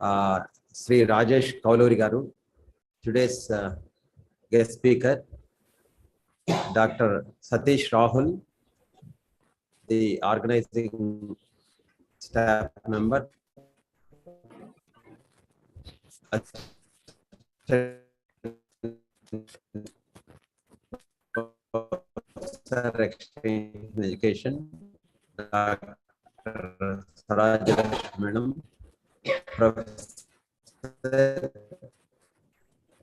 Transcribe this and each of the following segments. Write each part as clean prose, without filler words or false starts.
Sri Rajesh Kauluri Garu, today's guest speaker, Dr. Satish Rahul, the organizing staff member, exchange in education, Dr. Saraj Madam, Professor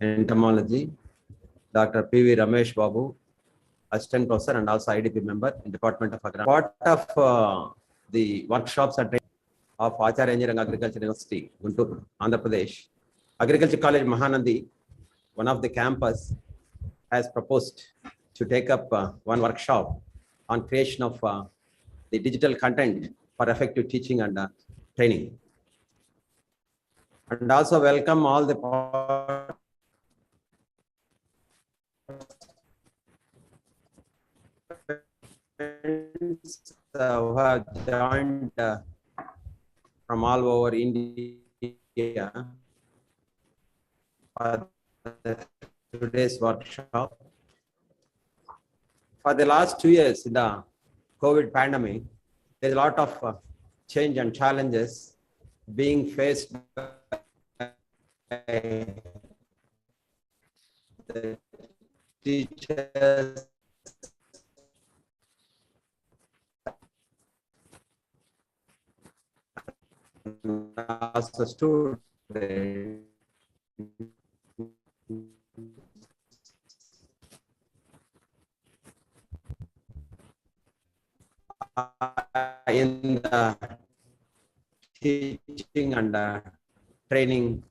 Entomology, Dr. P.V. Ramesh Babu, Assistant Professor and also IDP member in Department of Agriculture. Part of the workshops and training of Acharya Engineering Agriculture University, Guntur, Andhra Pradesh. Agriculture College Mahanandi, one of the campus, has proposed to take up one workshop on creation of the digital content for effective teaching and training. And also welcome all the participants who have joined from all over India for today's workshop. For the last 2 years in the COVID pandemic, there's a lot of change and challenges being faced by the teachers and also students. In the teaching and training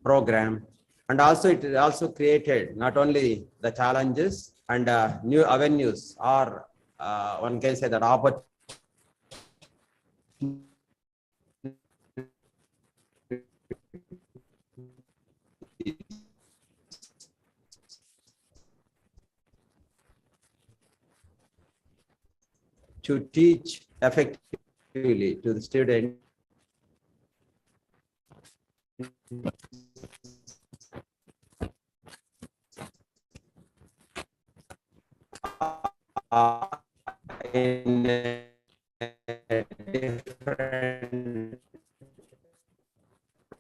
program, and also it also created not only the challenges and new avenues, or one can say that opportunity to teach effectively to the student. In a different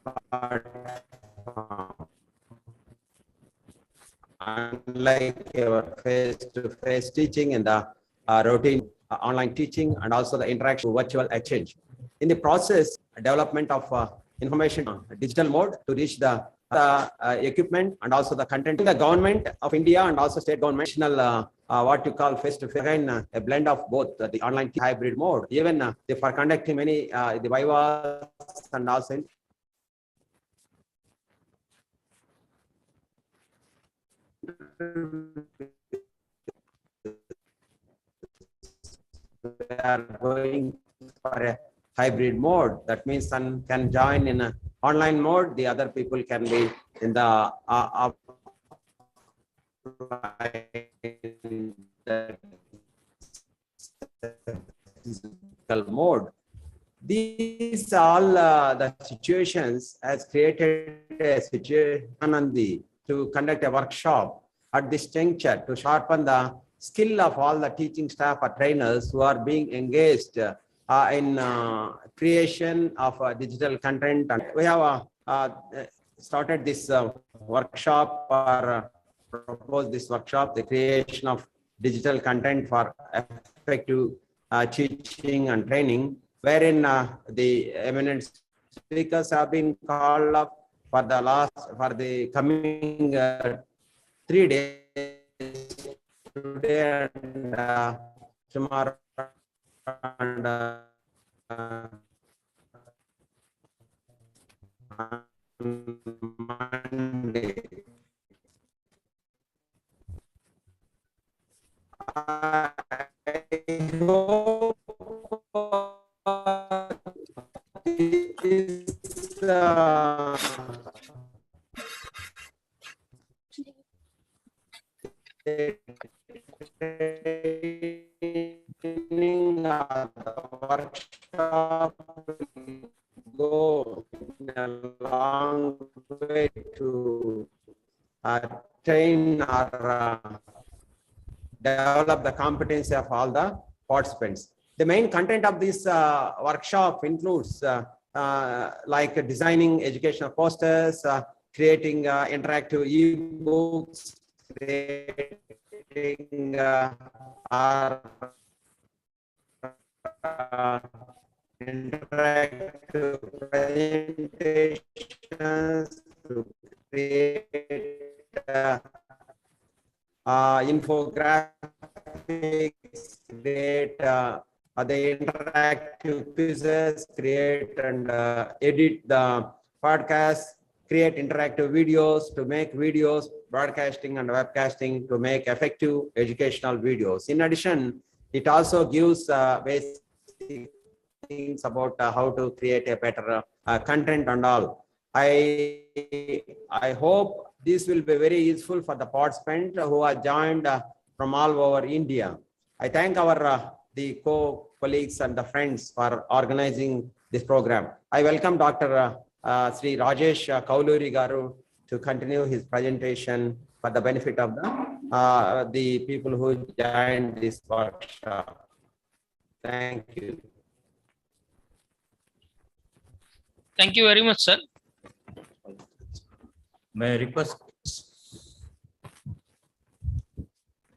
platform, unlike our face-to-face teaching and the routine online teaching, and also the interaction virtual exchange. In the process, development of information digital mode to reach the equipment and also the content. The government of India and also state government, what you call face-to-face, again a blend of both the online hybrid mode. Even for conducting many the vivas and also we are going for a hybrid mode. That means some can join in an online mode, the other people can be in the physical mode. These all the situations has created a situation to conduct a workshop at this juncture to sharpen the skill of all the teaching staff or trainers who are being engaged in creation of digital content. And we have started this workshop, or proposed this workshop, the creation of digital content for effective teaching and training, wherein the eminent speakers have been called up for the coming 3 days, today and tomorrow and Monday. I hope it is the workshop go in a long way to train or develop the competency of all the participants. The main content of this workshop includes like designing educational posters, creating interactive e-books, creating interactive presentations, to create infographics, create the interactive quizzes, create and edit the podcast, create interactive videos, to make videos, broadcasting and webcasting, to make effective educational videos. In addition, it also gives basic things about how to create a better content and all. I hope this will be very useful for the participants who are joined from all over India. I thank our the co-colleagues and the friends for organizing this program. I welcome Dr. Sri Rajesh Kauluri Garu to continue his presentation for the benefit of the people who joined this workshop. Thank you. Thank you very much, sir. May I request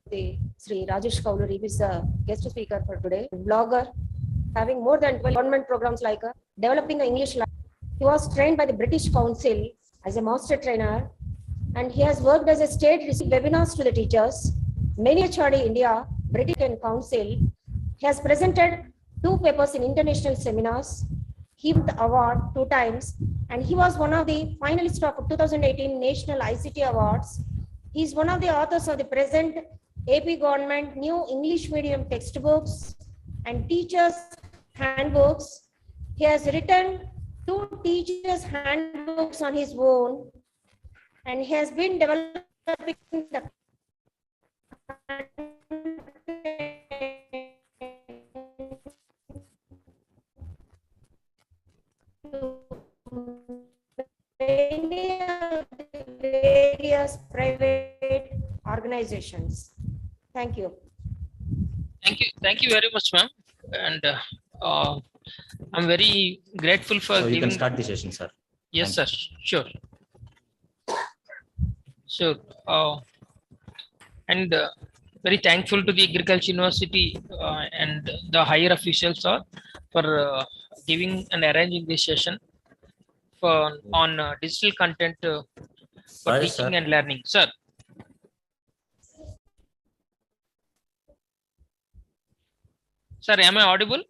Sri Rajesh Kauluri, who is the guest speaker for today, blogger, having more than 12 government programs like developing the English language. He was trained by the British Council as a master trainer, and he has worked as a state webinars to the teachers. Many HRD India, British Council. He has presented 2 papers in international seminars. He won the award 2 times, and he was one of the finalists of 2018 National ICT Awards. He is one of the authors of the present AP government new English medium textbooks and teachers handbooks. He has written 2 teachers handbooks on his own, and he has been developing the many of the various private organizations. Thank you. Thank you very much, ma'am. And I'm very grateful for so you giving. can start the session, sir. Yes, sir. Sure. Sure. And very thankful to the Agriculture University and the higher officials for giving and arranging this session on digital content for Sorry, teaching sir. and learning. Sir. Sir, am I audible?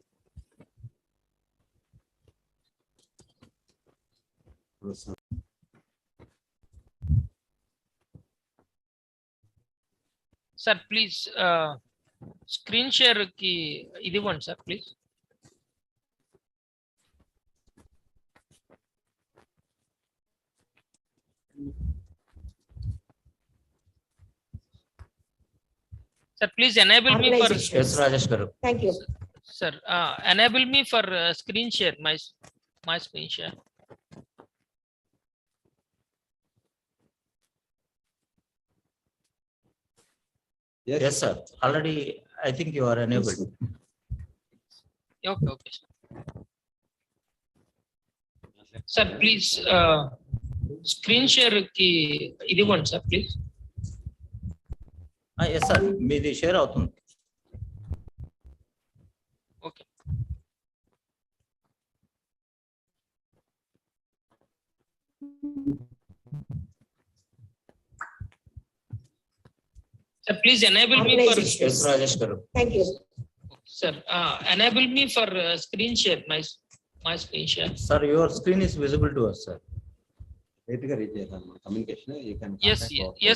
Sir, please screen share ki idi one, sir, please. Sir, please enable me for. Yes, Rajesh Garu. Thank you. Sir, enable me for screen share, my screen share. Yes, sir. Already, I think you are enabled. Okay, okay. Sir, please screen share ki idi one, sir, please. Yes, sir. Meedi share avutundi. Okay. Sir, please enable me for. Yes, Rajesh Garu. Thank you. Sir, enable me for screen share, my screen share. Sir, your screen is visible to us, sir. Communication, you can Yes,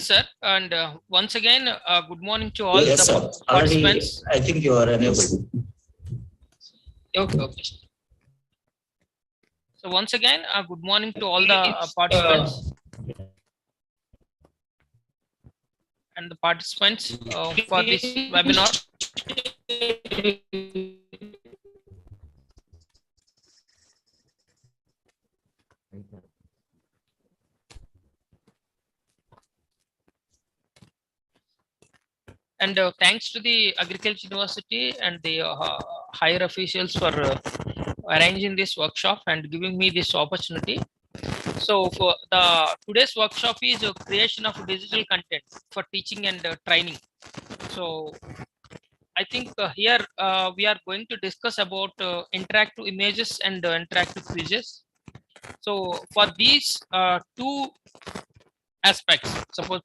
sir. And once again, good morning to all Yes, the sir. Already, participants. I think you are enabled. Okay, okay. So once again, good morning to all the participants and the participants for this webinar. And thanks to the Agriculture University and the higher officials for arranging this workshop and giving me this opportunity. So for the today's workshop is a creation of digital content for teaching and training. So I think here we are going to discuss about interactive images and interactive quizzes. So for these two aspects, suppose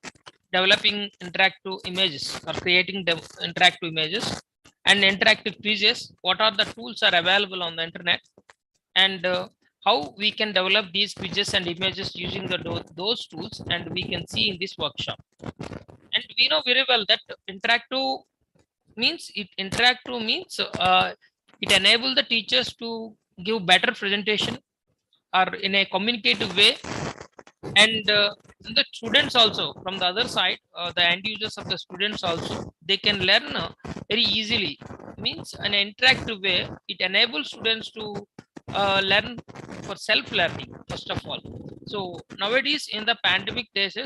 developing interactive images or creating interactive images and interactive quizzes, what are the tools are available on the internet, and how we can develop these quizzes and images using those tools, and we can see in this workshop. And we know very well that interactive means it enable the teachers to give better presentation or in a communicative way, and the students also from the other side, the end users of the students also, they can learn very easily. Means an interactive way, it enables students to learn for self-learning first of all. So nowadays in the pandemic days,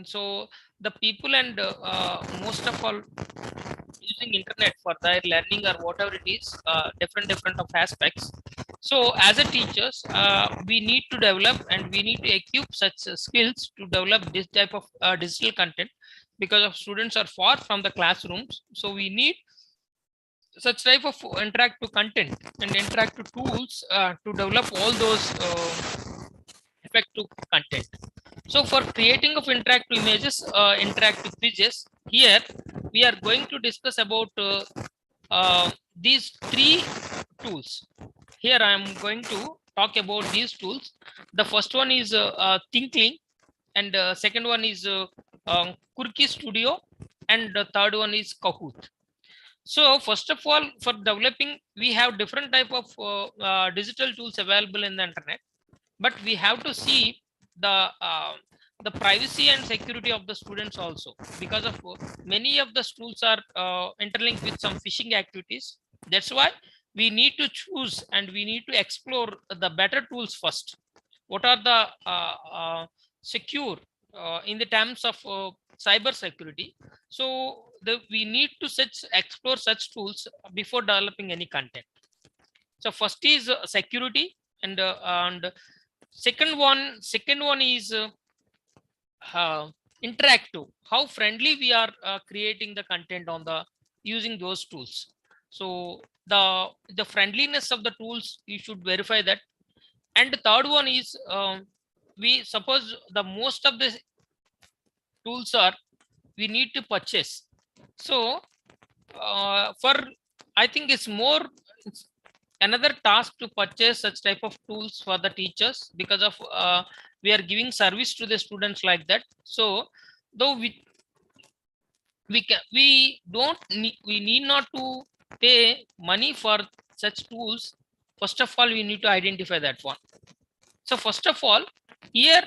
so the people and most of all using internet for their learning or whatever it is, different of aspects. So as a teachers, we need to develop and we need to equip such skills to develop this type of digital content, because of students are far from the classrooms. So we need such type of interactive content and interactive tools to develop all those effective content. So for creating of interactive images, interactive quizzes, here we are going to discuss about these three tools. Here I am going to talk about these tools. The first one is Thinkling, and second one is Kurki Studio, and the third one is Kahoot. So first of all, for developing, we have different type of digital tools available in the internet, but we have to see the privacy and security of the students also, because of many of the tools are interlinked with some phishing activities. That's why we need to choose and we need to explore the better tools first. What are the secure in the terms of cyber security? So we need to explore such tools before developing any content. So first is security, and second one is interactive. How friendly we are creating the content on the using those tools. So the friendliness of the tools, you should verify that. And the third one is we suppose the most of the tools are we need to purchase. So for I think it's another task to purchase such type of tools for the teachers, because of we are giving service to the students like that. So though we need not to pay money for such tools, first of all we need to identify that one. So first of all, here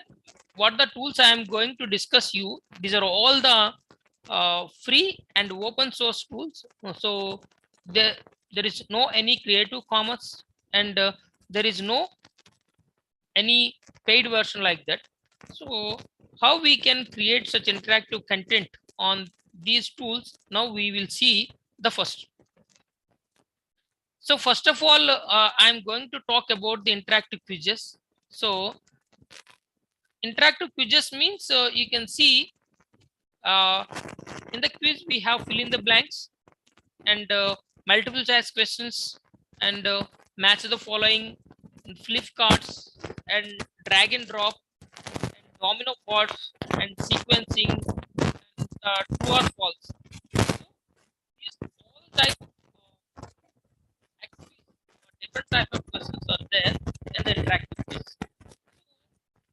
what the tools I am going to discuss you, these are all the free and open source tools. So there is no any Creative Commons, and there is no any paid version like that. So how we can create such interactive content on these tools, now we will see the first. So first of all, I'm going to talk about the interactive quizzes. So interactive quizzes means you can see in the quiz we have fill in the blanks and multiple choice questions, and match the following, and flip cards, and drag and drop, and domino cards, and sequencing, and true or false. So these all type of activities, different type of questions are there in the interactive quiz.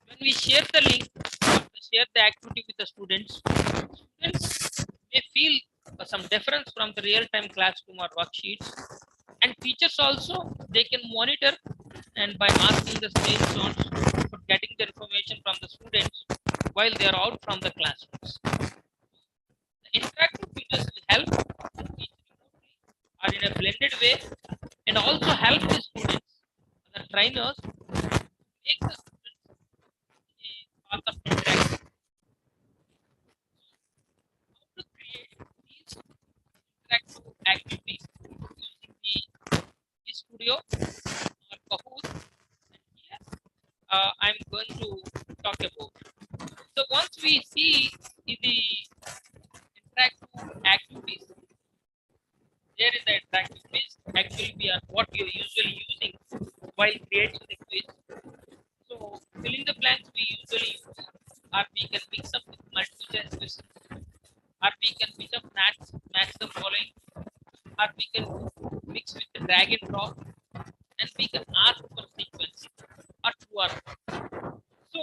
When we share the link, share the activity with the students may feel some difference from the real-time classroom or worksheets, and teachers also, they can monitor and by asking the screenshots for getting the information from the students while they are out from the classrooms. The interactive features will help to teach remotely or in a blended way, and also help the students, the trainers, make the students Studio or Kahoot. And here I'm going to talk about. So once we see the interactive activities, there is the interactive quiz. Actually, we are what we are usually using while creating the quiz. So filling the blanks we usually use, or we can mix up with multiple choice questions, or we can mix up match the following, or we can mix with the drag and drop, and we can ask for sequencing or true or false. So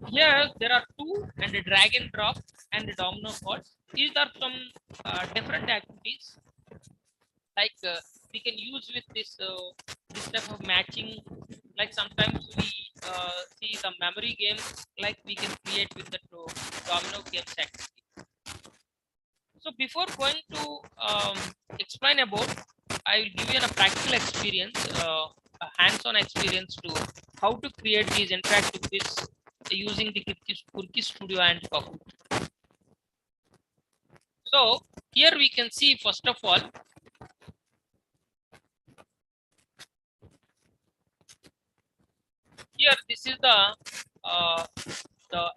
here there are two and a drag and drop and a domino calls. These are some different activities like we can use with this type of matching. Like sometimes we see the memory games, like we can create with the domino games activity. So before going to explain about, I will give you a practical experience, a hands-on experience to how to create these interactive quiz using the Kurki Studio and Kahoot. So here we can see, first of all, here this is the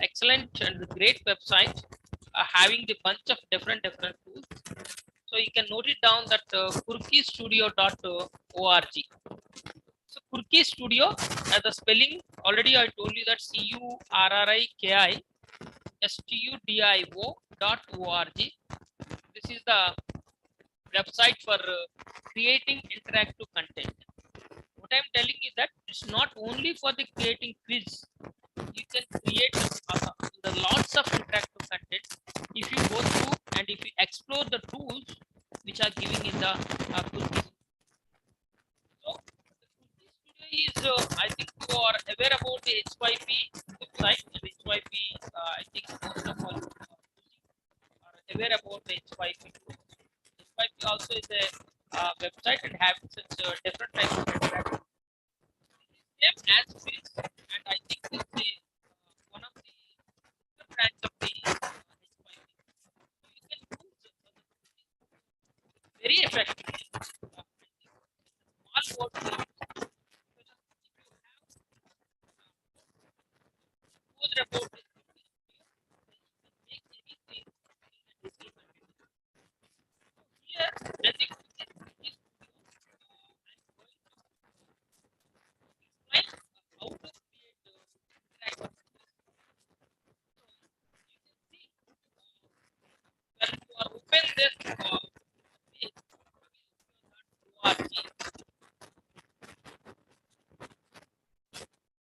excellent and great website having the bunch of different tools. So you can note it down that kurkistudio.org. So Kurki Studio, as the spelling already I told you that kurkistudio.org. This is the website for creating interactive content. What I'm telling is that it's not only for the creating quiz. You can create the lots of interactive content if you go through and if you explore the tools which are giving in the Kurki. So the Kurki Studio is, I think you are aware about the HYP website. And HYP, I think most of all are aware about the HYP. HYP also is a website and having such different types of interactive. Same as quiz, and I think this is one of the branch of the HYP. So you can use very effectively. Small word use. If you have about this, make anything in the digital content. Here, as you can see, I'm going to explain how to create interactive. When you are open this page,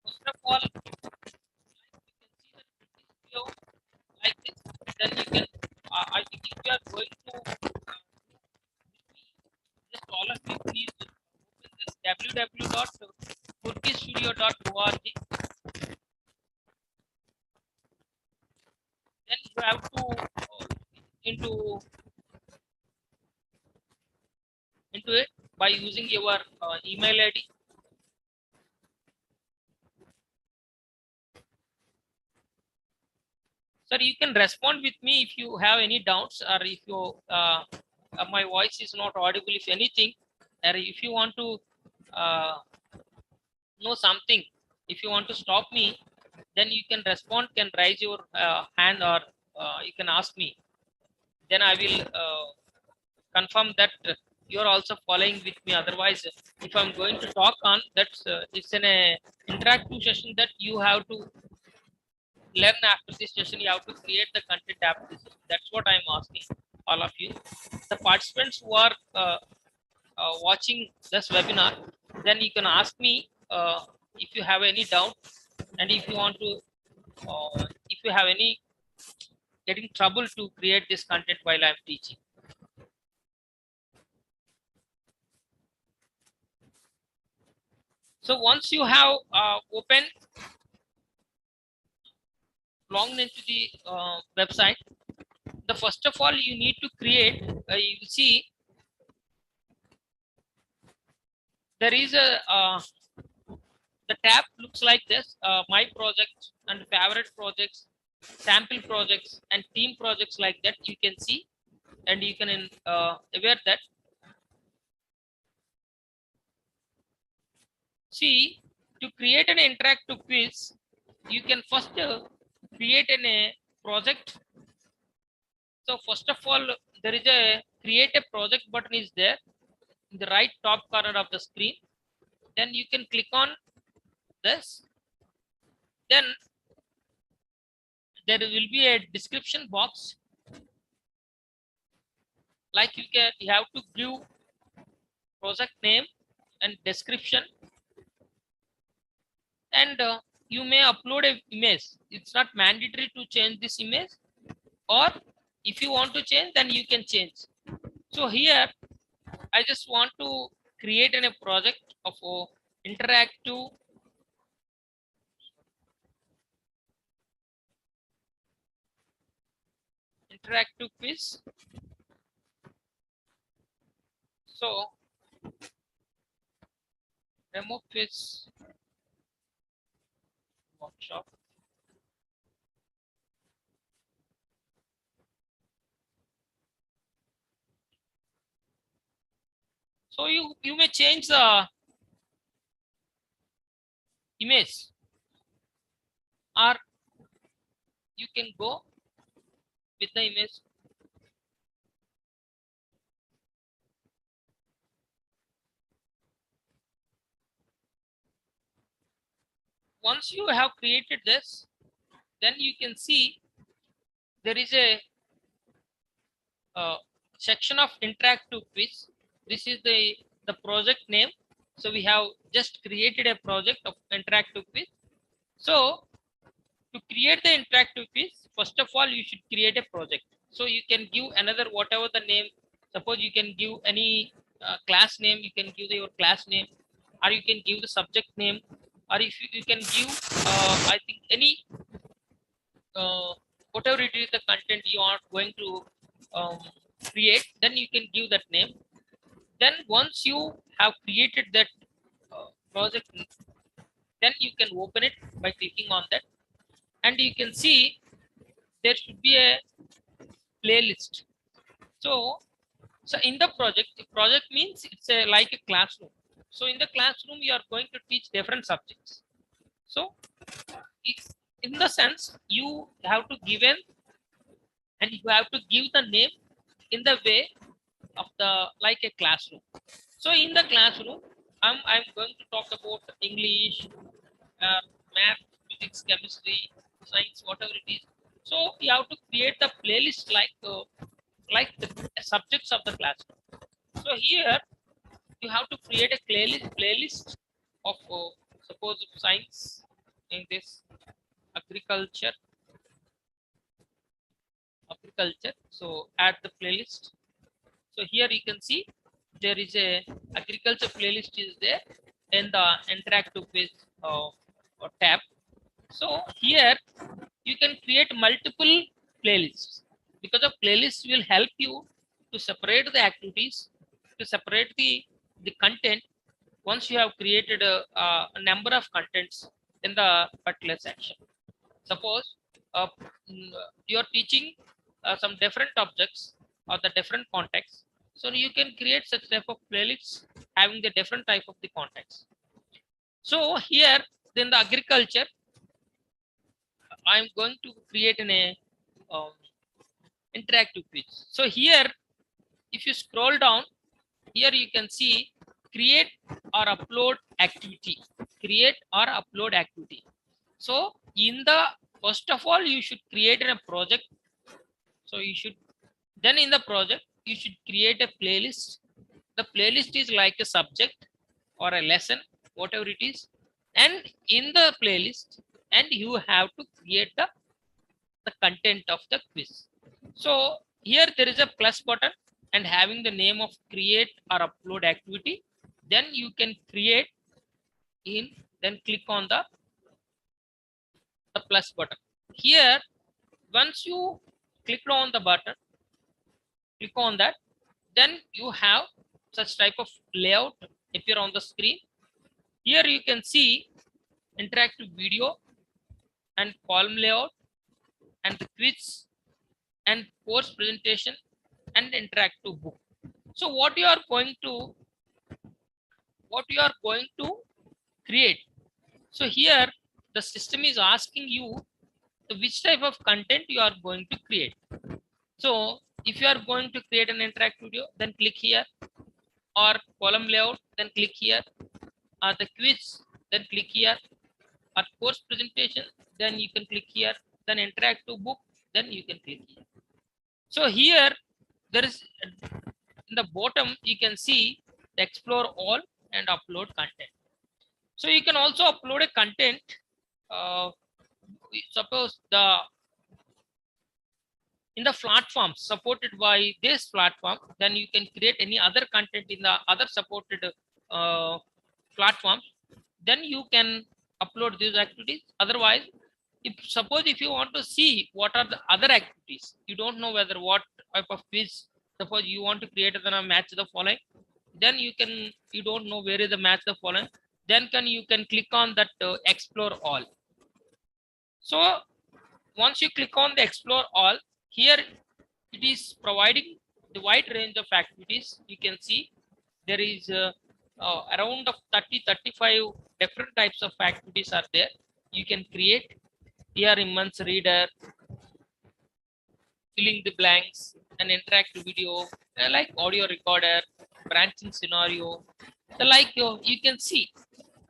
first of all, you can see that video like this. Then you can, I think if you are going to just all of you please open this www.kurkistudio.org. Then you have to into it by using your email ID. Sir, you can respond with me if you have any doubts, or if you my voice is not audible, if anything, or if you want to know something, if you want to stop me, then you can respond, can raise your hand, or you can ask me. Then I will confirm that you are also following with me. Otherwise, if I'm going to talk on, that's it's an interactive session that you have to learn after this session. You have to create the content after this session. That's what I'm asking all of you. The participants who are watching this webinar, then you can ask me if you have any doubt, and if you want to, if you have any getting trouble to create this content while I'm teaching. So once you have opened, logged into the website, the first of all you need to create, you will see there is a the tab looks like this, my projects and favorite projects, sample projects and theme projects, like that you can see, and you can aware that See, to create an interactive quiz, you can first create a project. So first of all, there is a create a project button is there in the right top corner of the screen. Then you can click on this. Then there will be a description box. Like you have to give project name and description, and you may upload a image. It's not mandatory to change this image, or if you want to change, then you can change. So here I just want to create a project of interactive quiz. So demo quiz workshop. So you may change the image, or you can go with the image. Once you have created this, then you can see there is a section of interactive quiz. This is the project name. So we have just created a project of interactive quiz. So to create the interactive quiz, first of all, you should create a project. So you can give another whatever the name. Suppose you can give any class name. You can give your class name, or you can give the subject name, or if you can give I think any whatever it is the content you are going to create, then you can give that name. Then once you have created that project, then you can open it by clicking on that, and you can see there should be a playlist. So in the project means it's like a classroom. So in the classroom you are going to teach different subjects. So in the sense you have to give in, and you have to give the name in the way of the like a classroom. So in the classroom, I'm going to talk about English, math, physics, chemistry, science, whatever it is. So you have to create the playlist like the subjects of the classroom. So here you have to create a playlist of suppose science, in this agriculture. So add the playlist. So here you can see there is a agriculture playlist is there in the interactive quiz tab. So here you can create multiple playlists, because the playlist will help you to separate the activities, to separate the content once you have created a number of contents in the particular section. Suppose you are teaching some different objects or the different contexts. So you can create such type of playlists having the different type of the context. So here in the agriculture, I'm going to create an interactive quiz. So here, if you scroll down, here you can see create or upload activity. Create or upload activity. So in the first of all, you should create a project. So you should then in the project you should create a playlist. The playlist is like a subject or a lesson, whatever it is, and in the playlist, and you have to create the content of the quiz. So here there is a plus button and having the name of create or upload activity. Then you can create then click on the plus button. Here once you click on the button, click on that, then you have such type of layout appear on the screen. Here you can see interactive video and column layout and the quiz and course presentation and interactive book. So what you are going to create. So here the system is asking you which type of content you are going to create. So if you are going to create an interactive video, then click here, or column layout, then click here, or the quiz, then click here, or course presentation, then you can click here, then interactive book, then you can click here. So here there is, in the bottom you can see the explore all and upload content. So you can also upload a content. Suppose in the platform supported by this platform, then you can create any other content in the other supported platform. Then you can upload these activities. Otherwise, if you want to see what are the other activities, you don't know whether what type of quiz. Suppose you want to create a match the following, then you don't know where is the match the following. Then you can click on that explore all. So once you click on the explore all, here it is providing the wide range of activities. You can see there is around of 35 different types of activities are there. You can create here Immersive Reader, filling the blanks, an interactive video, like audio recorder, branching scenario. So like you can see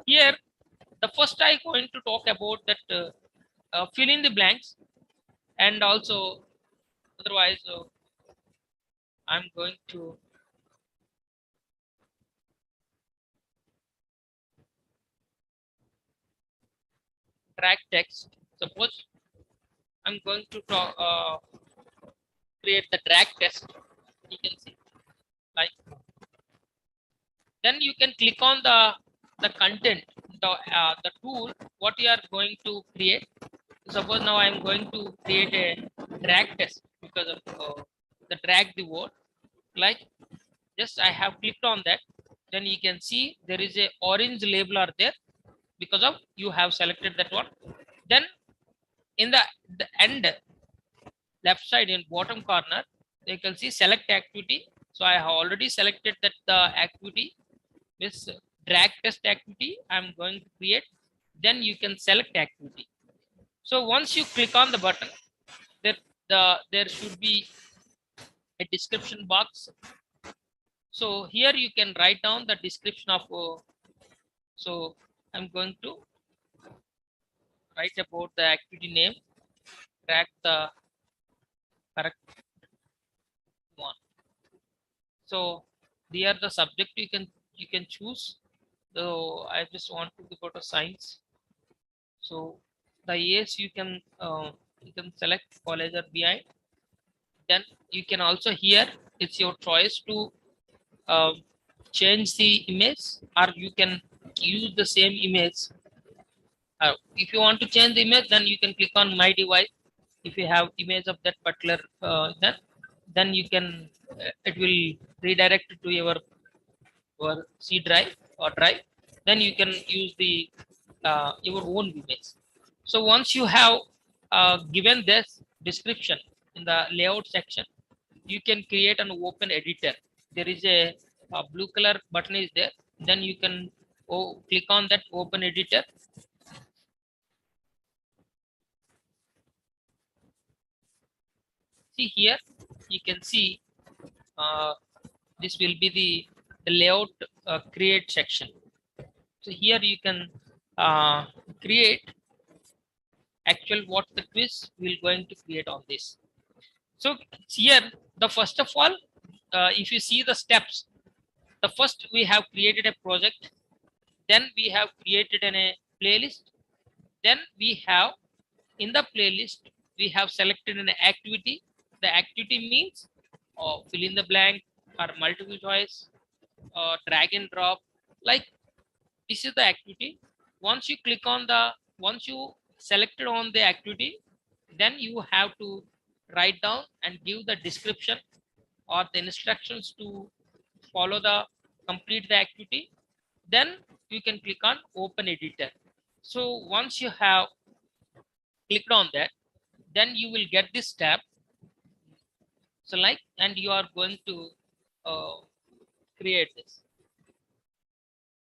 here, the first I going to talk about that fill in the blanks, and also otherwise I'm going to drag text. Suppose I'm going to talk, create the drag test. You can see like, then you can click on the content, the tool what you are going to create. Suppose now I'm going to create a drag test because of the drag the word, like just I have clicked on that. Then you can see there is a orange label are there because of you have selected that one. Then in the end left side in bottom corner, you can see select activity. So I have already selected that the activity, this drag test activity I'm going to create. Then you can select activity. So once you click on the button, there should be a description box. So here you can write down the description of so I'm going to write about the activity name, track the correct one. So there the subject you can choose. So I just want to go to science. So the years you can select college or BI. Then you can also here it's your choice to uh, change the image, or you can use the same image. If you want to change the image, then you can click on my device. If you have image of that particular then you can it will redirect to your C drive or drive. Then you can use the your own image. So once you have given this description in the layout section, you can create an open editor. There is a blue color button is there. Then you can click on that open editor. See here, you can see this will be the layout create section. So here you can create actual what the quiz we're going to create on this. So here the first of all, if you see the steps, the first we have created a project, then we have created a playlist, then we have in the playlist we have selected an activity. The activity means fill in the blank or multiple choice, drag and drop, like this is the activity. Once you click on once you selected on the activity, then you have to write down and give the description or the instructions to follow the complete the activity. Then you can click on open editor. So once you have clicked on that, then you will get this tab. So like, and you are going to create this.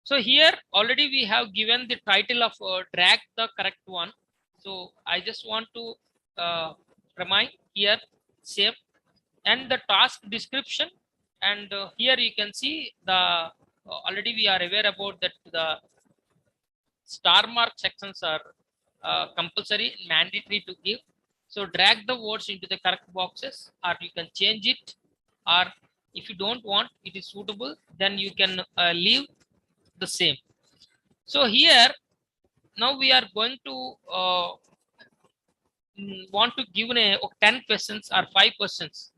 So here already we have given the title of drag the correct one. So I just want to remind here same, and the task description, and here you can see the already we are aware about that the star mark sections are compulsory and mandatory to give. So drag the words into the correct boxes, or you can change it, or if you don't want it is suitable, then you can leave the same. So here now we are going to want to give 10 questions or 5 questions.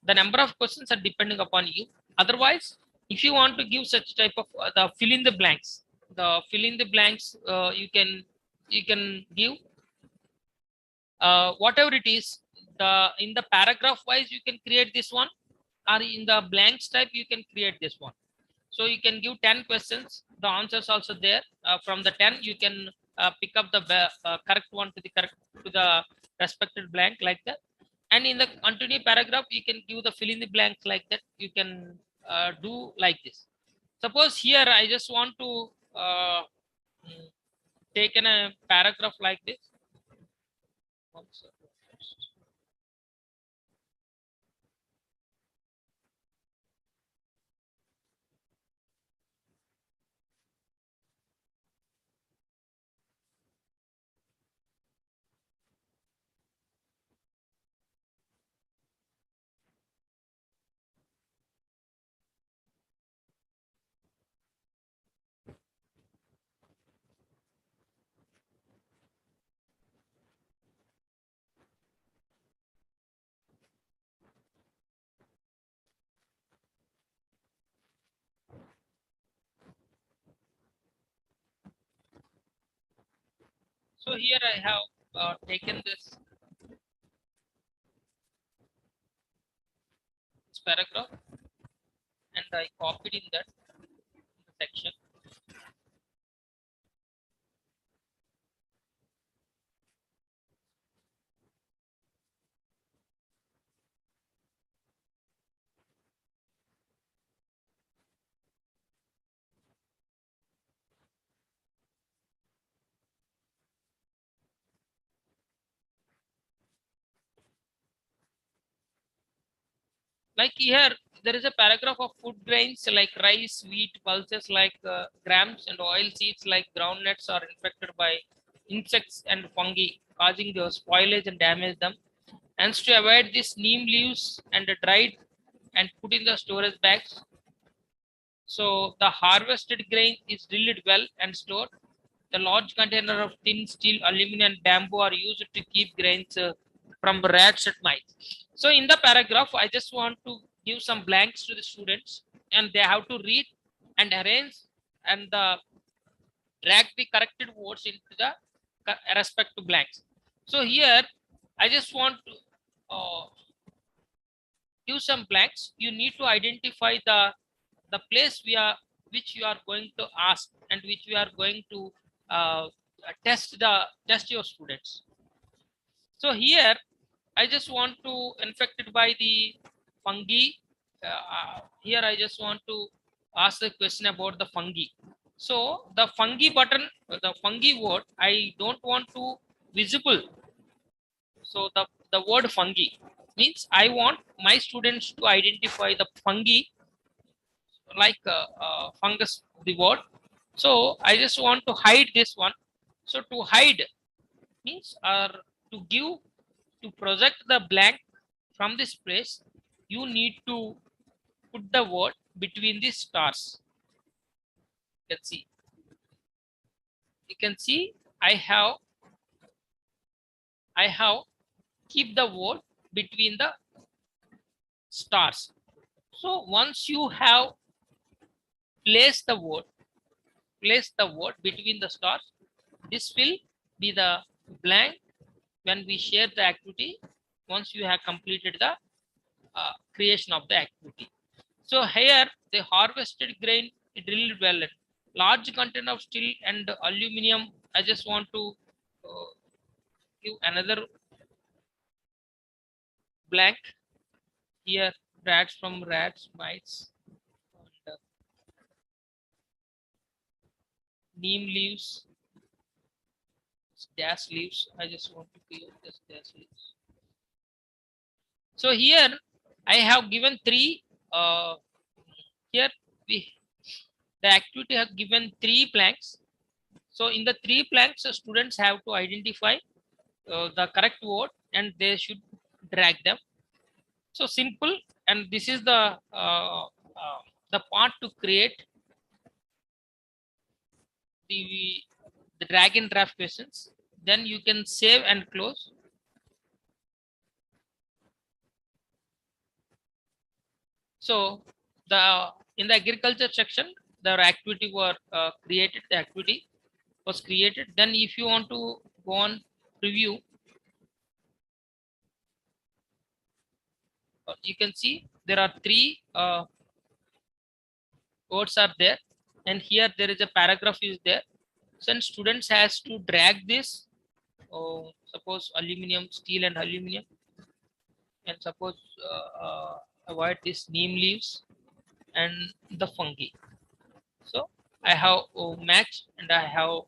The number of questions are depending upon you. Otherwise, if you want to give such type of the fill in the blanks, you can give whatever it is. The in the paragraph wise you can create this one, or in the blanks type you can create this one. So you can give 10 questions, the answers also there. From the 10 you can pick up the correct one to the respected blank like that. And in the continued paragraph you can give the fill in the blanks like that. You can do like this. Suppose here I just want to take in a paragraph like this. So here I have taken this paragraph and I copied in that section. Like here, there is a paragraph of food grains like rice, wheat, pulses like grams, and oil seeds like groundnuts are infected by insects and fungi, causing the spoilage and damage them. And to avoid this, neem leaves and dried and put in the storage bags. So the harvested grain is drilled well and stored. The large container of thin steel, aluminum, and bamboo are used to keep grains from rats and mice. So in the paragraph, I just want to give some blanks to the students, and they have to read and arrange and drag the corrected words into the respective blanks. So here, I just want to give some blanks. You need to identify the place which you are going to ask and which we are going to test your students. So here I just want to infect it by the fungi. Here I just want to ask the question about the fungi. So the fungi button, the fungi word, I don't want to visible. So the word fungi means I want my students to identify the fungi like fungus, the word. So I just want to hide this one. So to hide means or to give, to project the blank from this place, you need to put the word between the stars. Let's see. You can see I have keep the word between the stars. So once you have placed the word between the stars, this will be the blank when we share the activity once you have completed the creation of the activity. So here the harvested grain drilled well. Large content of steel and aluminum. I just want to give another blank here. Rats from rats, mites. And, neem leaves, dash leaves. I just want to clear this dash leaves. So here I have given three. Here the activity have given 3 blanks. So in the 3 blanks, the students have to identify the correct word and they should drag them. So simple, and this is the part to create the drag and draft questions. Then you can save and close. So in the agriculture section, the activity were created. The activity was created. Then if you want to go on preview, you can see there are 3 words are there, and here there is a paragraph is there. So students has to drag this. Suppose aluminum, steel, and aluminum, and suppose avoid this neem leaves and the fungi. So I have matched and I have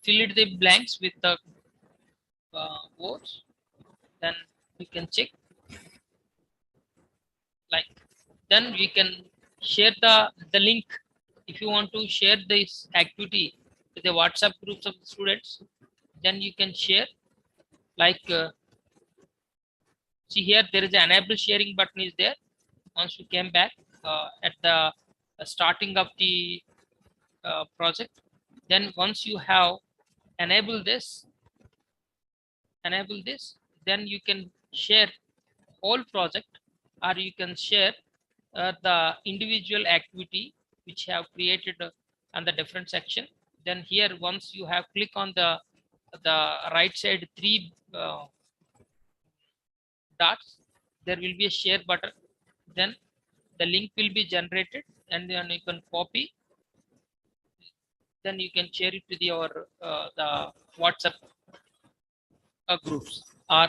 filled the blanks with the words. Then we can check, like, then we can share the link. If you want to share this activity with the WhatsApp groups of the students, then you can share, like see here there is an enable sharing button is there. Once you came back at the starting of the project, then once you have enabled this, then you can share whole project, or you can share the individual activity which have created on the different section. Then here once you have click on the right side 3 dots, there will be a share button. Then the link will be generated, and then you can copy. Then you can share it with your the WhatsApp groups. Or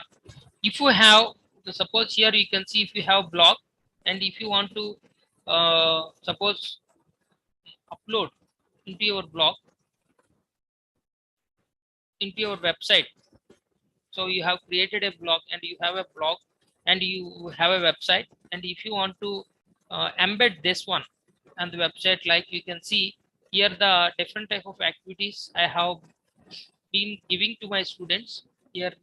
if you have, suppose here you can see if you have blog, and if you want to suppose upload into your blog, into your website. So you have created a blog, and you have a blog, and you have a website, and if you want to embed this one on the website, like you can see here the different type of activities I have been giving to my students. Here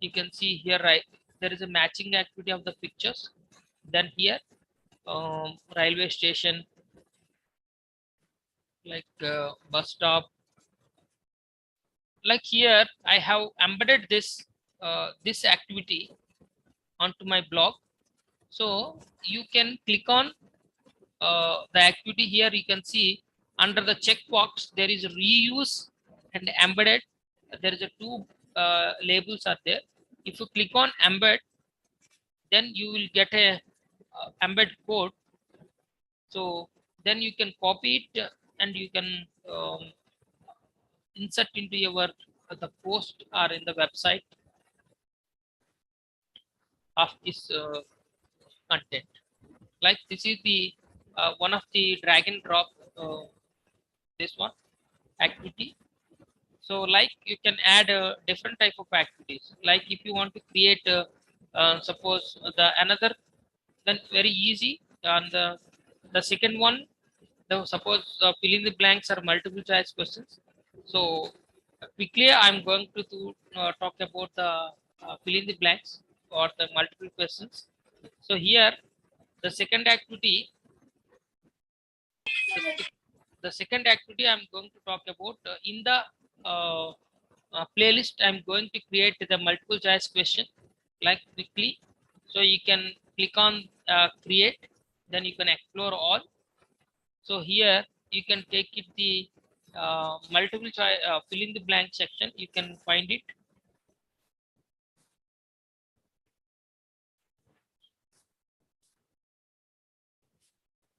you can see here, right, there is a matching activity of the pictures. Then here railway station, like bus stop. Like here I have embedded this this activity onto my blog. So you can click on the activity. Here you can see under the checkbox there is reuse and embedded. There is a 2 labels are there. If you click on embed, then you will get a embed code. So then you can copy it and you can insert into your the post or in the website of this content. Like this is the one of the drag and drop this one activity. So like you can add a different type of activities. Like if you want to create suppose the another, then very easy. And the second one, suppose fill in the blanks are multiple choice questions. So quickly I'm going to talk about the fill in the blanks or the multiple questions. So here the second activity, I'm going to talk about in the playlist. I'm going to create the multiple choice question, like quickly. So you can click on create, then you can explore all. So here you can take it the multiple choice fill in the blank section. You can find it.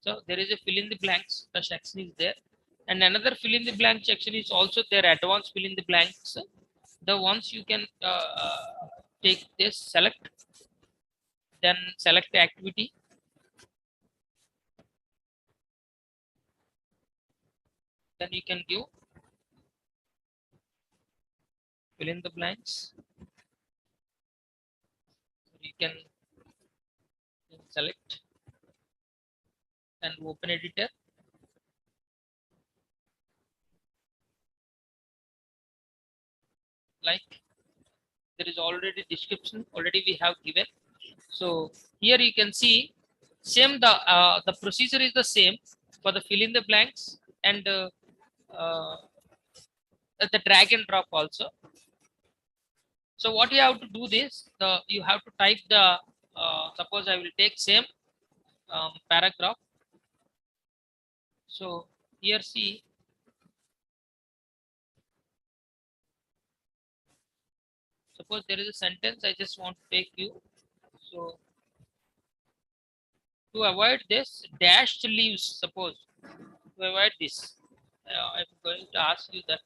So there is a fill in the blanks section is there, and another fill in the blank section is also there, advanced fill in the blanks. The ones you can take this, select, then select the activity. Then you can give fill in the blanks. You can select and open editor. Like there is already description already we have given. So here you can see same the procedure is the same for the fill in the blanks and uh, the drag and drop also. So what you have to do this, you have to type the suppose I will take same paragraph. So here see, suppose there is a sentence I just want to take you. So to avoid this dashed leaves, suppose to avoid this, I'm going to ask you that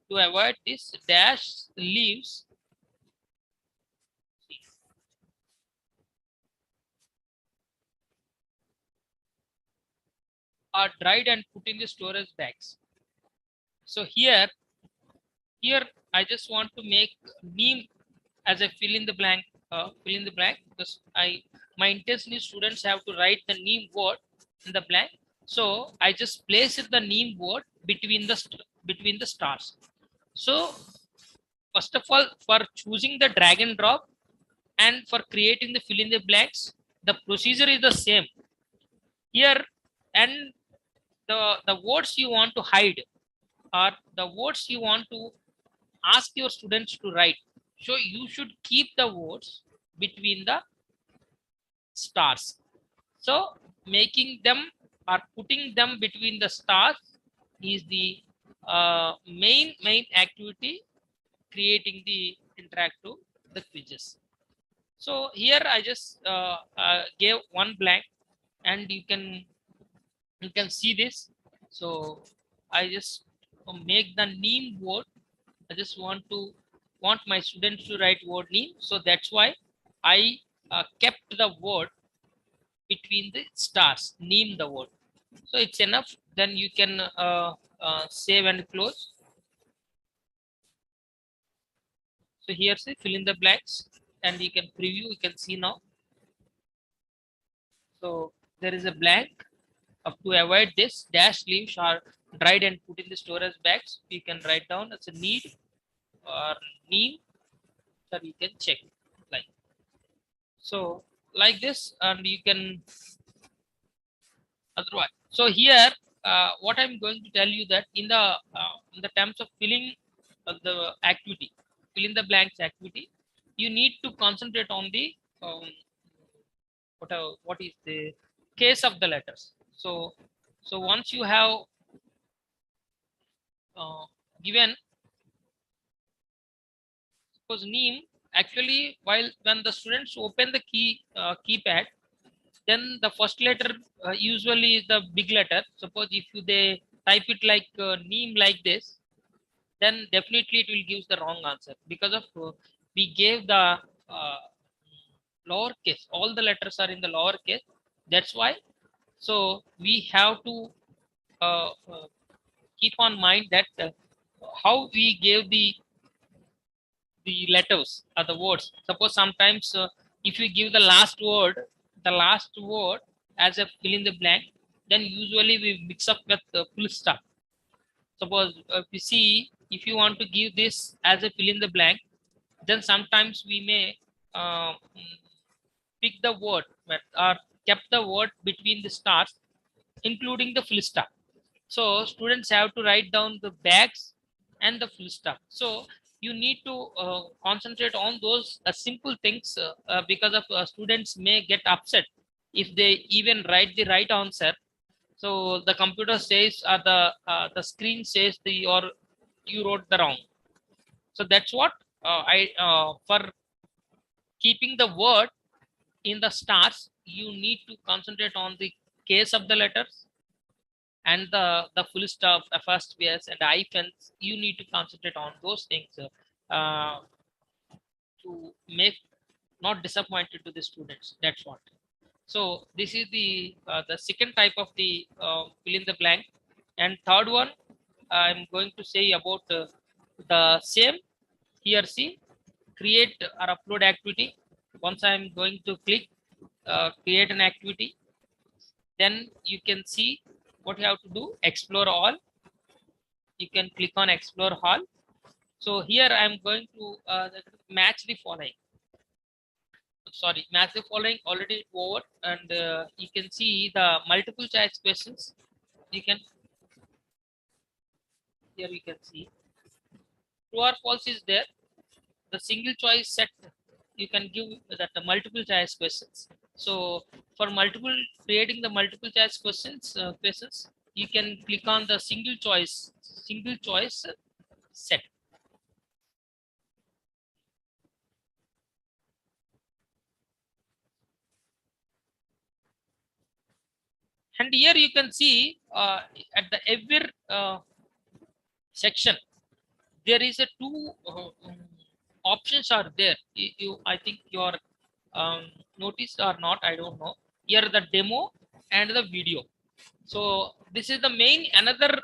to avoid this dashed leaves, are dried and put in the storage bags. So here I just want to make neem as a fill in the blank, because my intention is students have to write the neem word in the blank. So I just place the neem word between the stars. So first of all, for choosing the drag and drop and for creating the fill in the blanks, the procedure is the same here. And the words you want to hide or the words you want to ask your students to write, so you should keep the words between the stars. So making them or putting them between the stars is the main activity creating the interactive the quizzes. So here I just gave one blank and you can see this. So I just make the neem word. I just want my students to write word neem. So that's why I kept the word between the stars, neem the word. So it's enough. Then you can save and close. So here's the fill in the blanks and you can preview, you can see now. So there is a blank. To avoid this, dash leaves are dried and put in the storage bags. You can write down as a need or neem, so you can check like so, like this, and you can otherwise. So here what I'm going to tell you that in the terms of filling the activity, fill in the blanks activity, you need to concentrate on the what is the case of the letters. So once you have given suppose neem, actually when the students open the keypad, then the first letter usually is the big letter. Suppose if they type it like neem like this, then definitely it will give the wrong answer because of we gave the uh, lowercase. All the letters are in the lowercase. That's why. So we have to keep on mind that how we gave the letters or the words. Suppose sometimes if you give the last word as a fill in the blank, then usually we mix up with full stop. Suppose if you see, if you want to give this as a fill in the blank, then sometimes we may uh, pick the word or kept the word between the stars, including the full stop. So students have to write down the bags and the full stop. So you need to concentrate on those simple things because of students may get upset if they even write the right answer. So the computer says or the screen says or you wrote the wrong. So that's what I for keeping the word in the stars, you need to concentrate on the case of the letters and the full stop, first yes and hyphens. You need to concentrate on those things to make not disappointed to the students. That's what. So this is the second type of the fill in the blank. And third one, I'm going to say about the same. Here, see, create or upload activity. Once I'm going to click create an activity, then you can see what you have to do. Explore all. You can click on explore all. So here I'm going to match the following. Sorry, match the following already over, and you can see the multiple choice questions. You can here you can see true or false is there. The single choice set you can give that the multiple choice questions. So for multiple creating the multiple choice questions, you can click on the single choice set. And here you can see at the every section there is a two options are there. I think your noticed or not, I don't know. Here the demo and the video. So this is the main another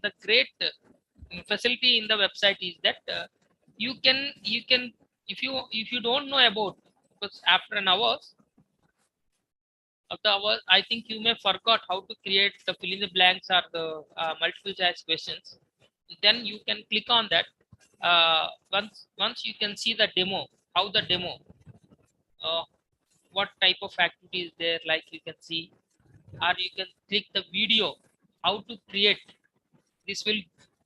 the great facility in the website is that you can if you don't know about, because after an hour of the hour, I think you may forgot how to create the fill in the blanks or the multiple choice questions. Then you can click on that. Once you can see the demo, how the demo, uh, what type of activity is there, like you can see, or you can click the video, how to create. This will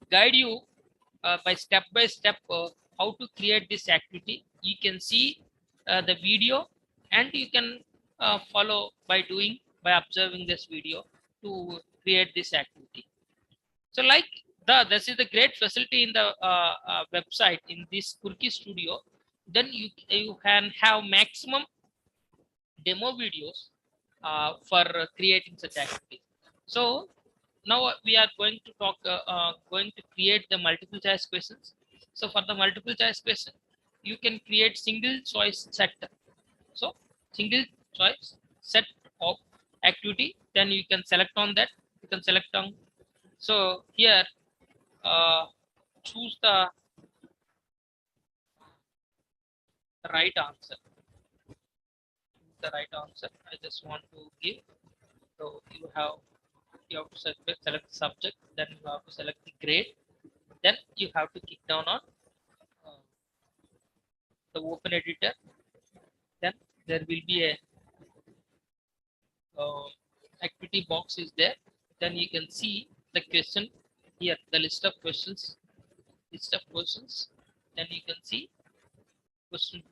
guide you by step how to create this activity. You can see the video, and you can follow by observing this video to create this activity. So like this is the great facility in the website in this Kurki Studio. Then you can have maximum demo videos for creating such activities. So now we are going to talk going to create the multiple choice questions. So for the multiple choice question, you can create single choice set. So single choice set of activity, then you can select on that. You can select on, so here choose the right answer. The right answer I just want to give. So you have to select the subject, then you have to select the grade, then you have to click down on uh, the open editor. Then there will be a activity box is there. Then you can see the question here, the list of questions. Then you can see question,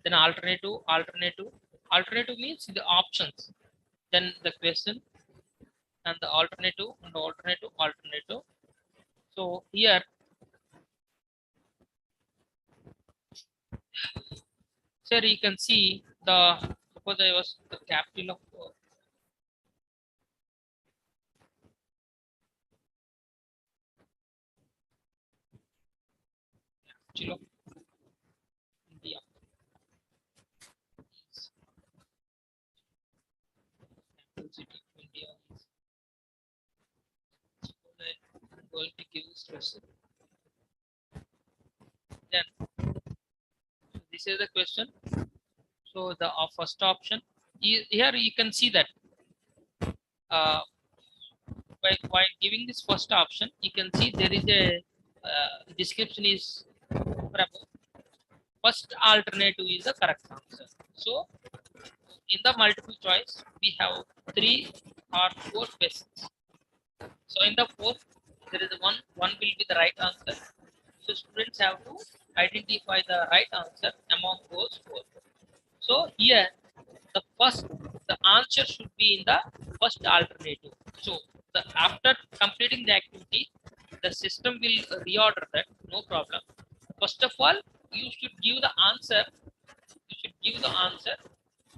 then alternative means the options, then the question, and the alternative. So here, sir, you can see the, suppose I was the capital of India. Capital city of India is, I'm going to give this question. Then this is the question. So the first option here you can see that uh, while giving this first option, you can see there is a description is first alternative is the correct answer. So in the multiple choice, we have 3 or 4 questions. So in the fourth, there is one will be the right answer. So students have to identify the right answer among those 4. So here the answer should be in the first alternative. So after completing the activity, the system will reorder that, no problem. First of all, you should give the answer.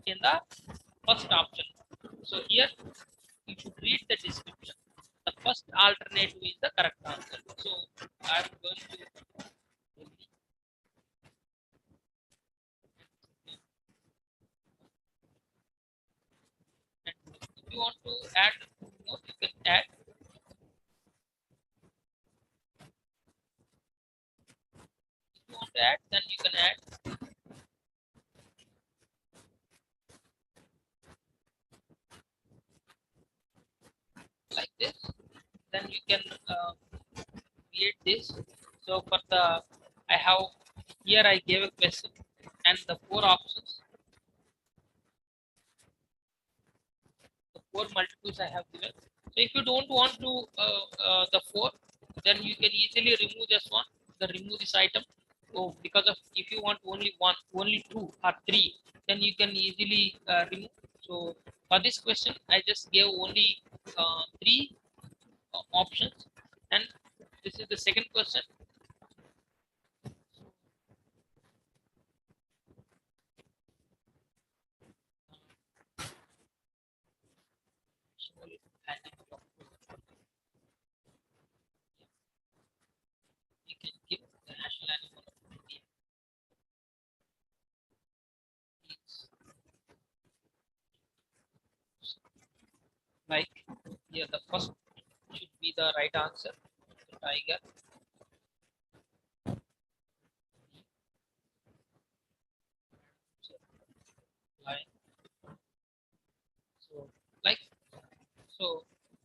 In the first option. So here you should read the description. The first alternative is the correct answer. So I'm going to, and if you want to add more, you can add. to add, then you can add like this. Then you can create this. So for the I have here I gave a question and the 4 options. The 4 multiples I have given. So if you don't want to the 4, then you can easily remove this one. Remove this item. So because of if you want only 1, only 2 or 3, then you can easily remove. So for this question, I just gave only 3 options, and this is the second question. You can give the national animal of India. It's like here the first should be the right answer. The tiger. Lion. So like so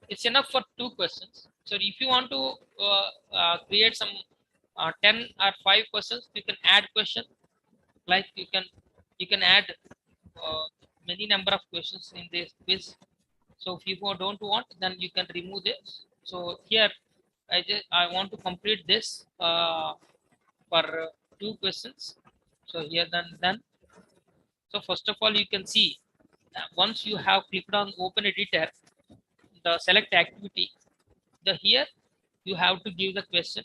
it's enough for 2 questions. So if you want to create some 10 or 5 questions, you can add question. Like you can add many number of questions in this quiz. So if you don't want, then you can remove this. So here I want to complete this for 2 questions. So here then so first of all, you can see once you have clicked on open editor, the select activity, the here you have to give the question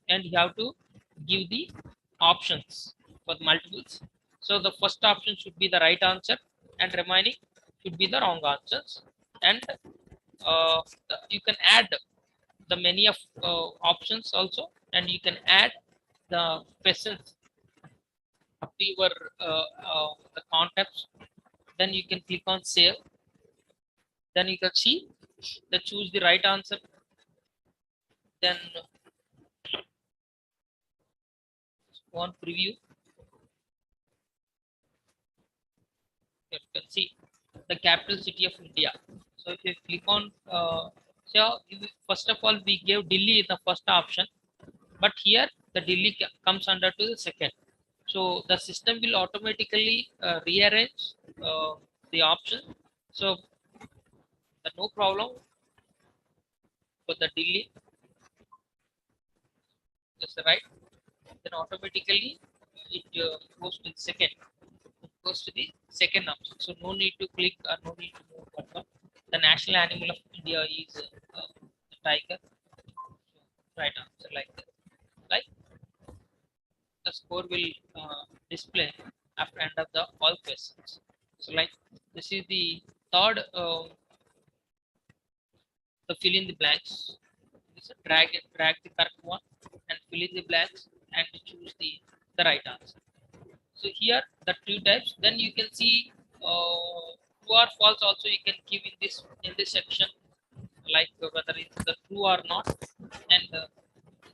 and you have to give the options for the multiples. So the first option should be the right answer and remaining should be the wrong answers. And you can add the many of options also, and you can add the questions up to your the concepts. Then you can click on save. Then you can see the choose the right answer. Then on preview, you can see the capital city of India. So if you click on first of all we gave Delhi in the first option, but here the Delhi comes under to the second. So the system will automatically rearrange the option. So no problem for the Delhi. That's right. Then automatically it goes to the second. Goes to the second option. So no need to click or no need to move button. The national animal of India is the tiger. Right answer like that. Like the score will display after end of the all questions. So like this is the third the fill in the blanks. This drag the correct one and fill in the blanks and choose the right answer. So here the 2 types. Then you can see true or false also you can give in this section, like whether it's the true or not. And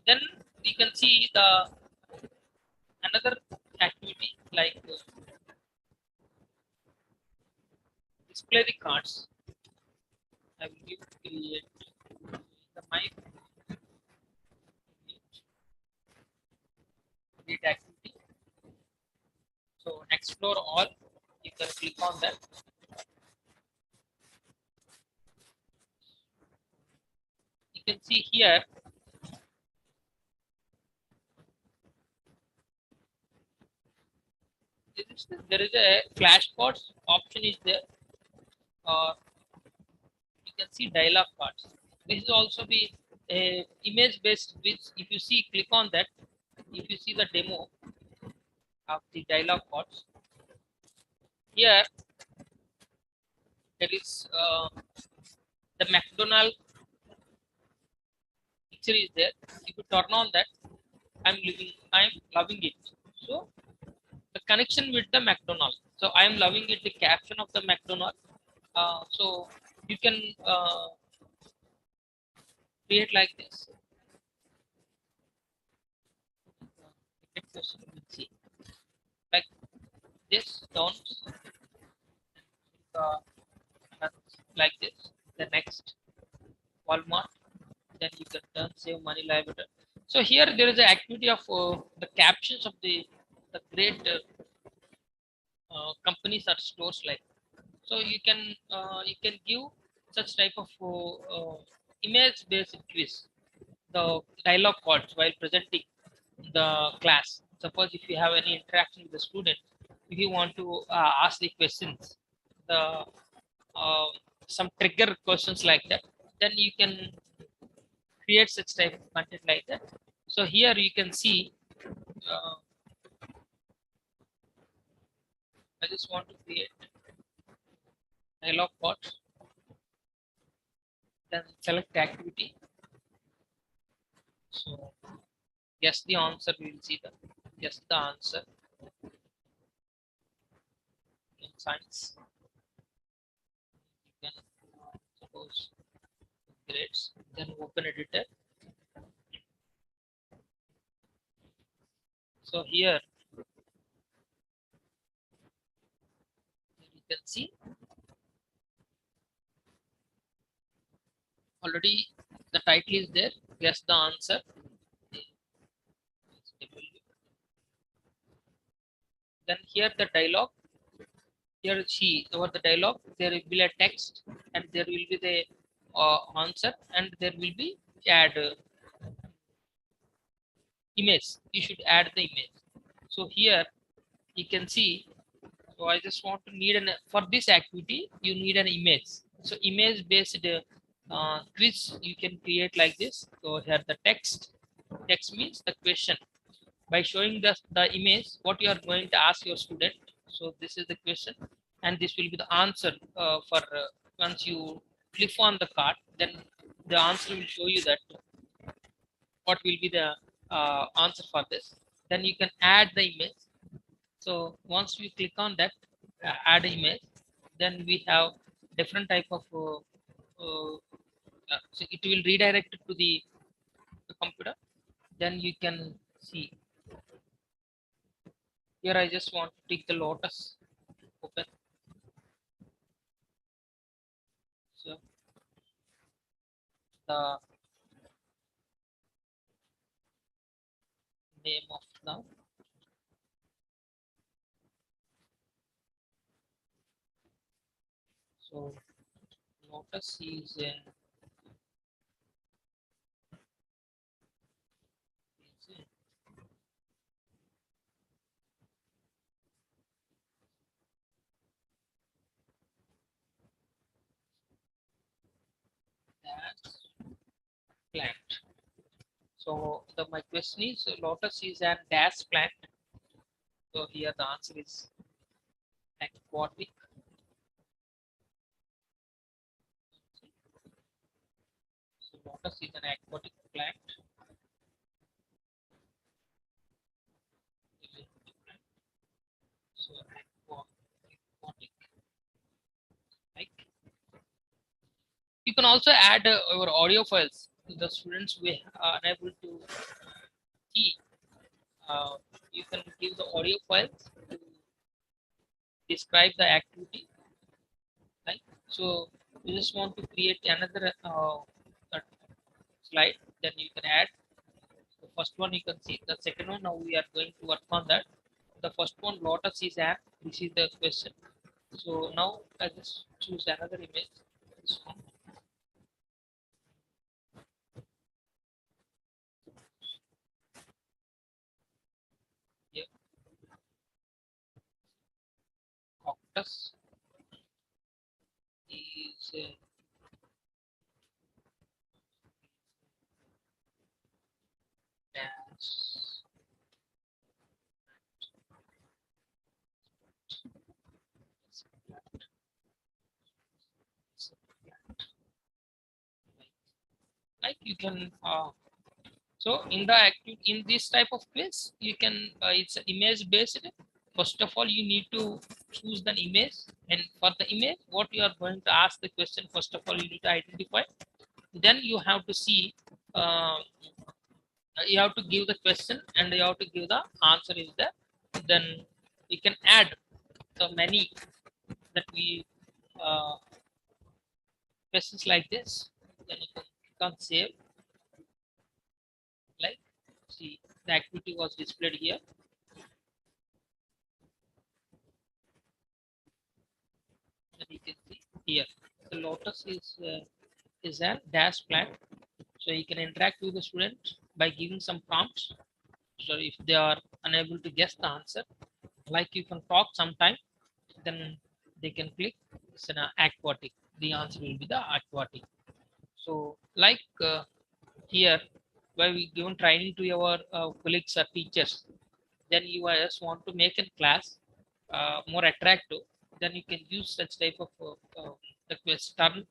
then you can see the another activity like display the cards. I will give create the my create activity. So explore all, you can click on that. You can see here there is a flashcards option is there. You can see dialog cards. This is also be a image based, which if you see click on that, if you see the demo of the dialog cards, here there is the McDonald's picture is there. If you turn on that, I'm loving it. So the connection with the McDonald's. So I am loving it, the caption of the McDonald's. So you can create like this. question you will see like this down, like this. The next Walmart, then you can turn save money live. So here there is an activity of the captions of the great companies or stores like. So you can give such type of image based quiz, the dialogue cards while presenting the class. Suppose if you have any interaction with the student, if you want to ask the questions, the uh, some trigger questions like that, then you can create such type of content like that. So here you can see, I just want to create dialog bot, then select activity. So guess the answer, we will see the guess the answer in science. You can suppose grades, then open editor. So here you can see already the title is there. Guess the answer. Then here the dialogue. Here see over the dialogue there will be a text and there will be the answer and there will be add image. You should add the image. So here you can see. So I just want to need for this activity you need an image. So image based quiz you can create like this. So here the text means the question. By showing the image, what you are going to ask your student. So this is the question and this will be the answer for once you click on the card, then the answer will show you that what will be the answer for this. Then you can add the image. So once we click on that add image, then we have different type of so it will redirect it to the computer. Then you can see here. I just want to take the lotus open. So the name of the so lotus is in dash plant. So my question is lotus is an dash plant. So here the answer is aquatic. So lotus is an aquatic plant. So aquatic. Like you can also add our audio files. The students we are unable to see. You can give the audio files to describe the activity. Right? So you just want to create another slide, then you can add the first one. You can see the second one. Now we are going to work on that. The first one, lotus is app. This is the question. So now I just choose another image. This one. Here. Cactus is dash. Like you can so in the active in this type of quiz you can it's image based. First of all you need to choose the image, and for the image what you are going to ask the question, first of all you need to identify. Then you have to see you have to give the question and you have to give the answer is there. Then you can add the many that we questions like this. Then you can click on save. Like, see, the activity was displayed here. And you can see here the lotus is a dash plant, so you can interact with the students by giving some prompts. So if they are unable to guess the answer, like you can talk sometime, then they can click it's an aquatic. The answer will be the aquatic. So like here, where we given training to our colleagues or teachers, then you just want to make a class more attractive, then you can use such type of the term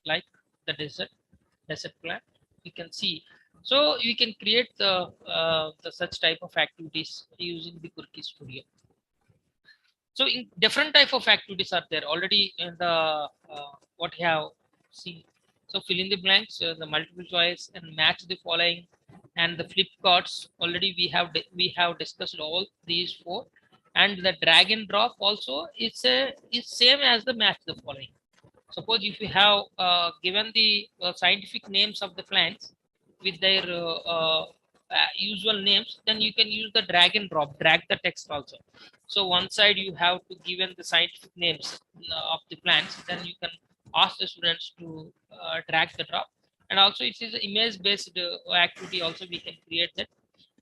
like the desert plant. You can see, so you can create the such type of activities using the Quirky Studio. So in different type of activities are there already in the what you have seen. So fill in the blanks, the multiple choice, and match the following, and the flip cards. Already we have discussed all these four, and the drag and drop also is same as the match the following. Suppose if you have given the scientific names of the plants with their usual names, then you can use the drag and drop, drag the text also. So one side you have to given the scientific names of the plants, then you can ask the students to drag the drop. And also it is an image based activity also we can create that.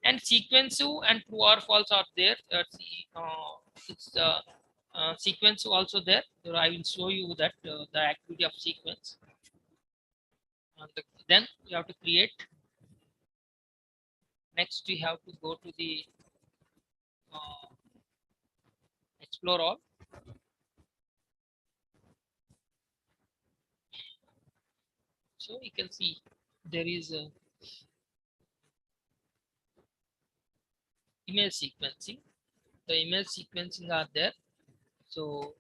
And sequential and true or false are there. It's sequence also there. So I will show you that the activity of sequence. Then you have to create. Next, we have to go to the explore all. So you can see there is a image sequencing. The image sequencing are there. So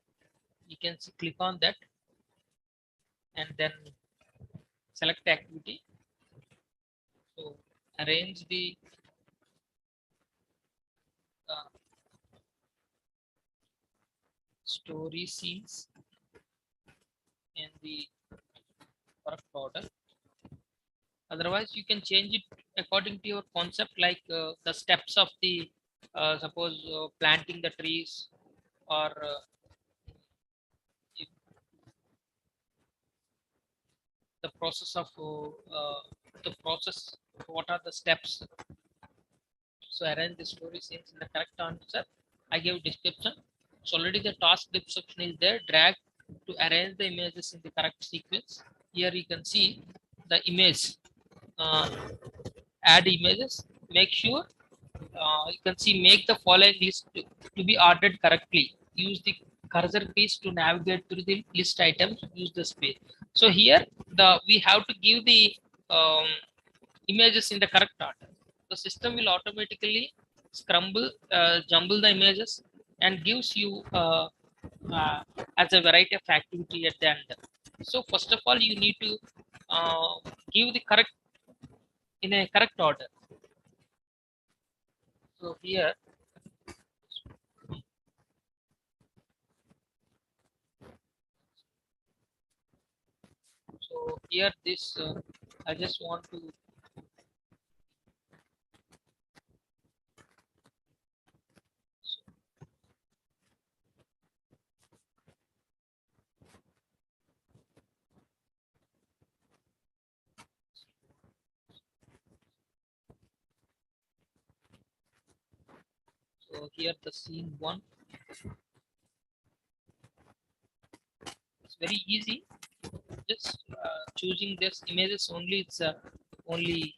you can see, click on that and then select activity. So arrange the story scenes in the correct order. Otherwise, you can change it according to your concept, like the steps of the suppose planting the trees, or the process of the process. What are the steps? So arrange the story scenes in the correct answer. I gave description. So already the task description is there. Drag to arrange the images in the correct sequence. Here you can see the image. Add images. Make sure you can see make the following list to be ordered correctly. Use the cursor keys to navigate through the list items. Use the space. So here we have to give the images in the correct order. The system will automatically jumble the images and gives you as a variety of activity at the end. So first of all, you need to give the correct in a correct order. So here, this I just want to so here the scene one. It's very easy. Just choosing this images only. It's only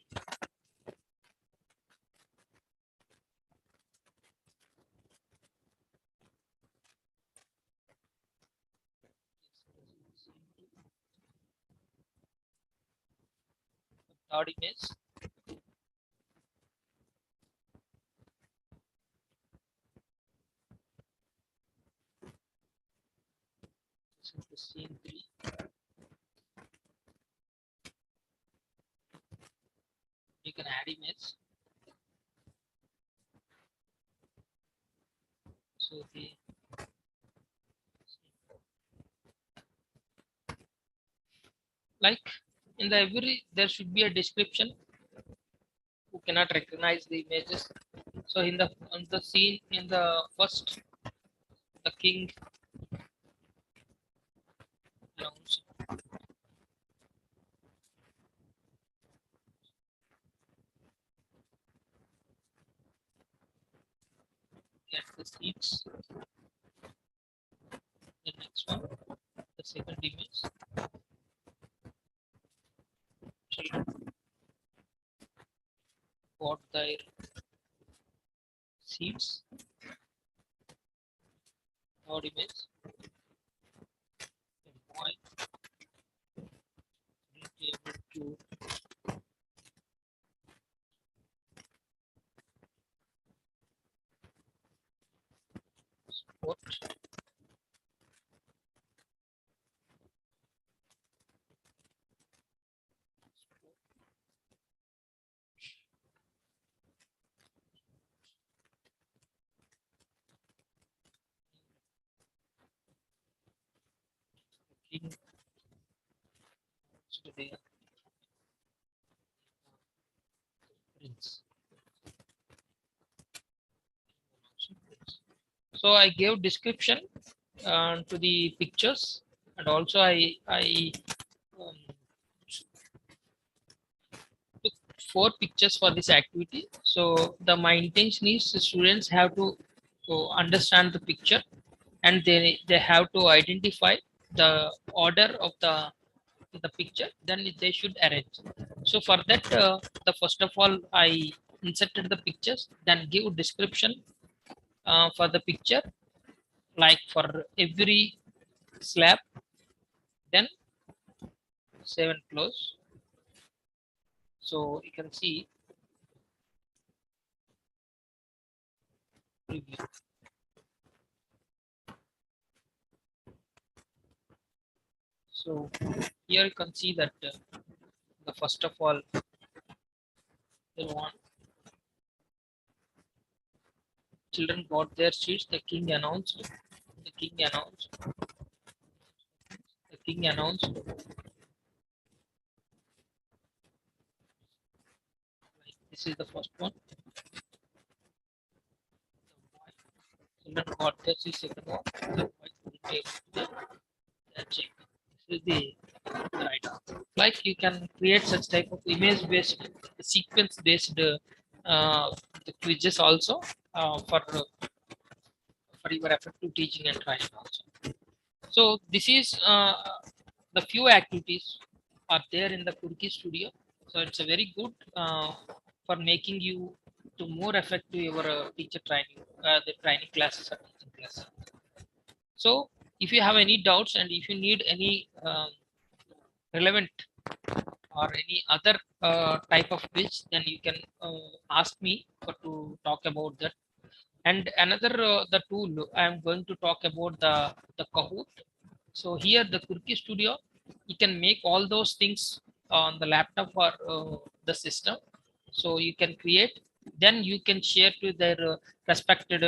third image. This is the scene 3. You can add image. So the like in the every there should be a description. Who cannot recognize the images? So in the scene in the first, the king announced get the seats. The next one, the second image, children got their seats. Third image, the boy will be able to sport. King today prince. So I gave description to the pictures, and also I um, took 4 pictures for this activity. So my intention is the students have to understand the picture, and they have to identify the order of the picture. Then they should arrange. So for that, the first of all I inserted the pictures, then give description for the picture, like for every slab, then save and close. So you can see preview. So here you can see that the first of all they want children got their seats. The king announced. The king announced. The king announced. This is the first one. Children got their seats. Second one. The white will take the check. This is the right answer. Like you can create such type of image based, sequence based the quizzes also for your effective teaching and training also. So this is the few activities are there in the Kurki studio. So it's a very good for making you to more effective your teacher training, the training classes or teaching classes. So if you have any doubts and if you need any relevant or any other type of quiz, then you can ask me for to talk about that. And another the tool I am going to talk about the Kahoot. So here the Kurki studio, you can make all those things on the laptop or the system. So you can create, then you can share to their respected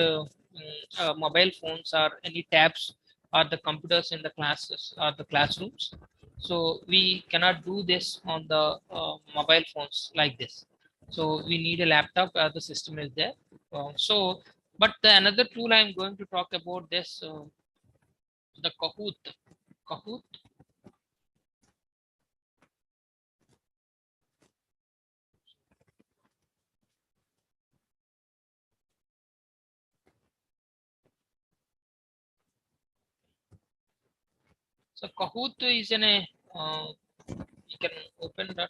mobile phones or any tabs or the computers in the classes or the classrooms. So we cannot do this on the mobile phones like this. So we need a laptop. The system is there. So but another tool I am going to talk about this the Kahoot. Kahoot. So Kahoot is in a you can open that.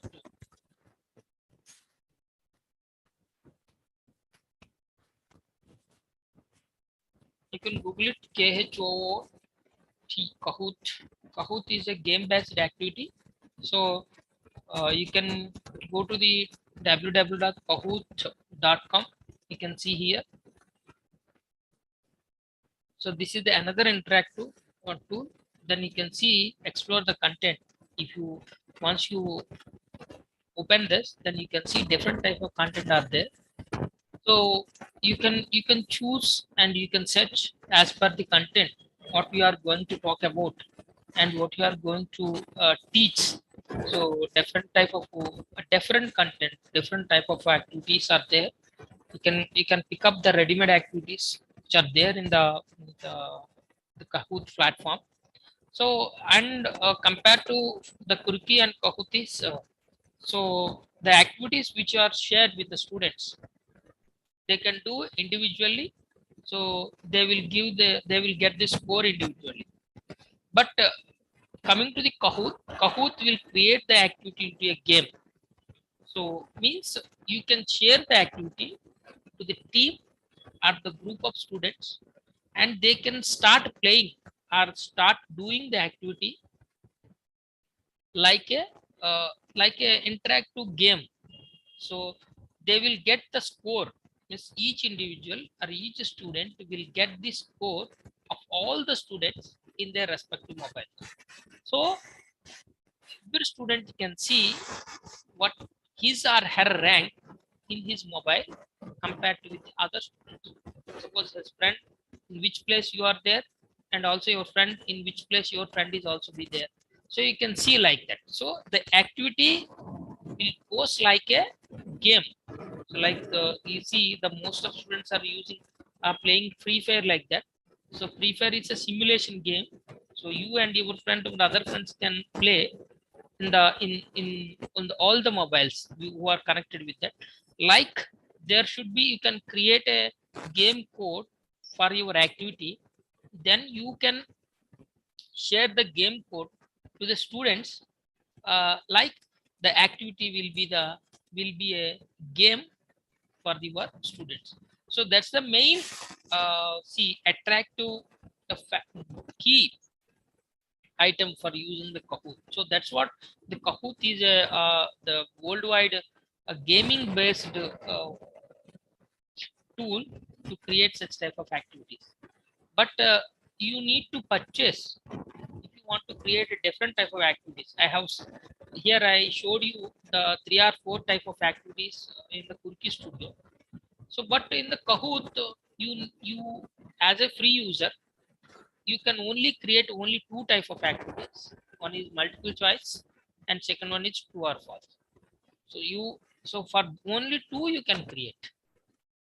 You can Google it, Kahoot. Kahoot. Kahoot is a game-based activity. So you can go to the www.kahoot.com. You can see here. So this is the another interactive tool. Then you can see explore the content. If you once you open this, then you can see different type of content are there. So you can choose and you can search as per the content what we are going to talk about and what you are going to teach. So different type of different content, different type of activities are there. You can pick up the ready-made activities which are there in the Kahoot platform. So and compared to the Kurki and Kahoot is so the activities which are shared with the students, they can do individually. So they will get the score individually. But coming to the Kahoot will create the activity into a game. So means you can share the activity to the team or the group of students, and they can start playing or start doing the activity like a interactive game. So they will get the score. Means each individual or each student will get the score of all the students in their respective mobile. So every student can see what his or her rank in his mobile compared to with the other students. Suppose his friend in which place you are there, and also your friend in which place your friend is also be there. So you can see like that. So the activity will goes like a game. So like you see the most of students are playing Free Fire like that. So Free Fire is a simulation game. So you and your friend and other friends can play in the in on the, all the mobiles who are connected with that. Like there should be, you can create a game code for your activity. Then you can share the game code to the students. Like the activity will be a game for the work students. So that's the main attractive the key item for using the Kahoot. So that's what the Kahoot is the worldwide gaming based tool to create such type of activities. But you need to purchase if you want to create a different type of activities. Here I showed you the 3 or 4 type of activities in the Kurki studio. So but in the Kahoot, you as a free user, you can only create only 2 type of activities. One is multiple choice and second one is true or false. So for only 2 you can create.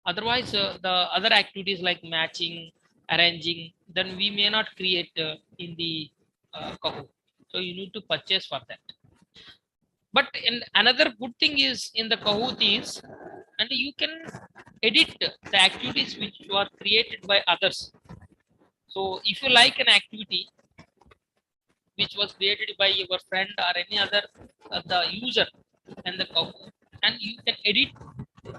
Otherwise the other activities like matching, arranging, then we may not create in the Kahoot. So you need to purchase for that. But in another good thing is in the Kahoot is, and you can edit the activities which are created by others. So if you like an activity which was created by your friend or any other the user and the Kahoot, and you can edit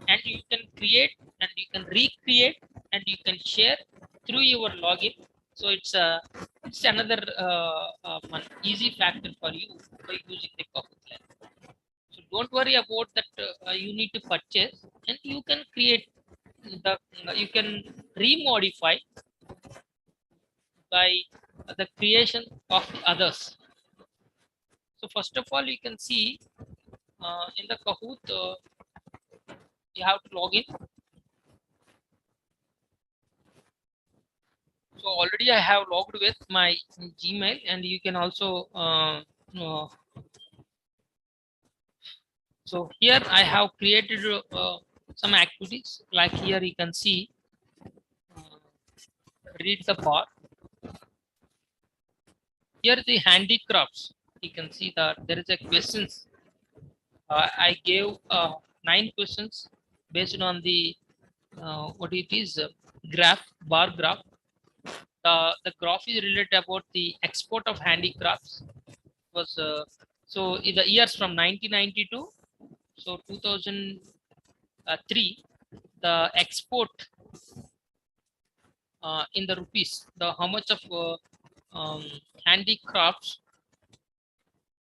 and you can create and you can recreate and you can share through your login. So it's another one easy factor for you by using the Kahoot. So don't worry about that. You need to purchase, and you can create you can remodify by the creation of the others. So first of all, you can see in the Kahoot, you have to log in. So already I have logged with my Gmail, and you can also so here I have created some activities. Like here you can see read the bar. Here the handicrafts, you can see that there is a questions. I gave 9 questions based on the what it is bar graph. The graph is related about the export of handicrafts. Was so in the years from 1992, so 2003, the export in the rupees, the how much of handicrafts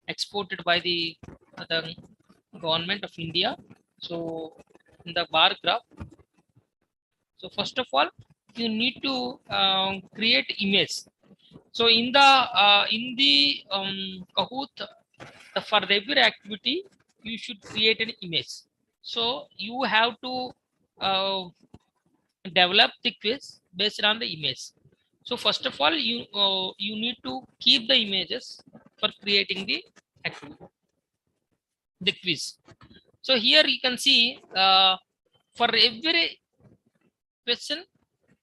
exported by the government of India. So in the bar graph, so first of all you need to create image. So in the Kahoot, for every activity you should create an image. So you have to develop the quiz based on the image. So first of all, you need to keep the images for creating the quiz. So here you can see for every question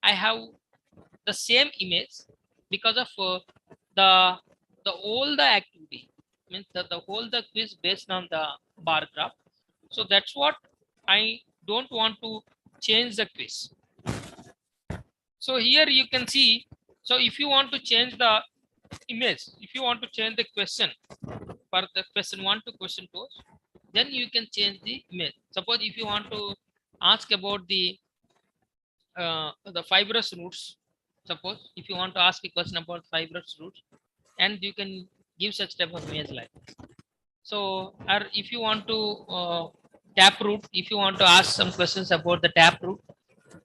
I have the same image because of the all the activity means the whole the quiz based on the bar graph. So that's what I don't want to change the quiz. So here you can see. So if you want to change the image, if you want to change the question for the question 1 to question 2, then you can change the image. Suppose if you want to ask about the fibrous roots, suppose if you want to ask a question about fibrous roots, and you can give such type of image like this. So, or if you want to tap root, if you want to ask some questions about the tap root,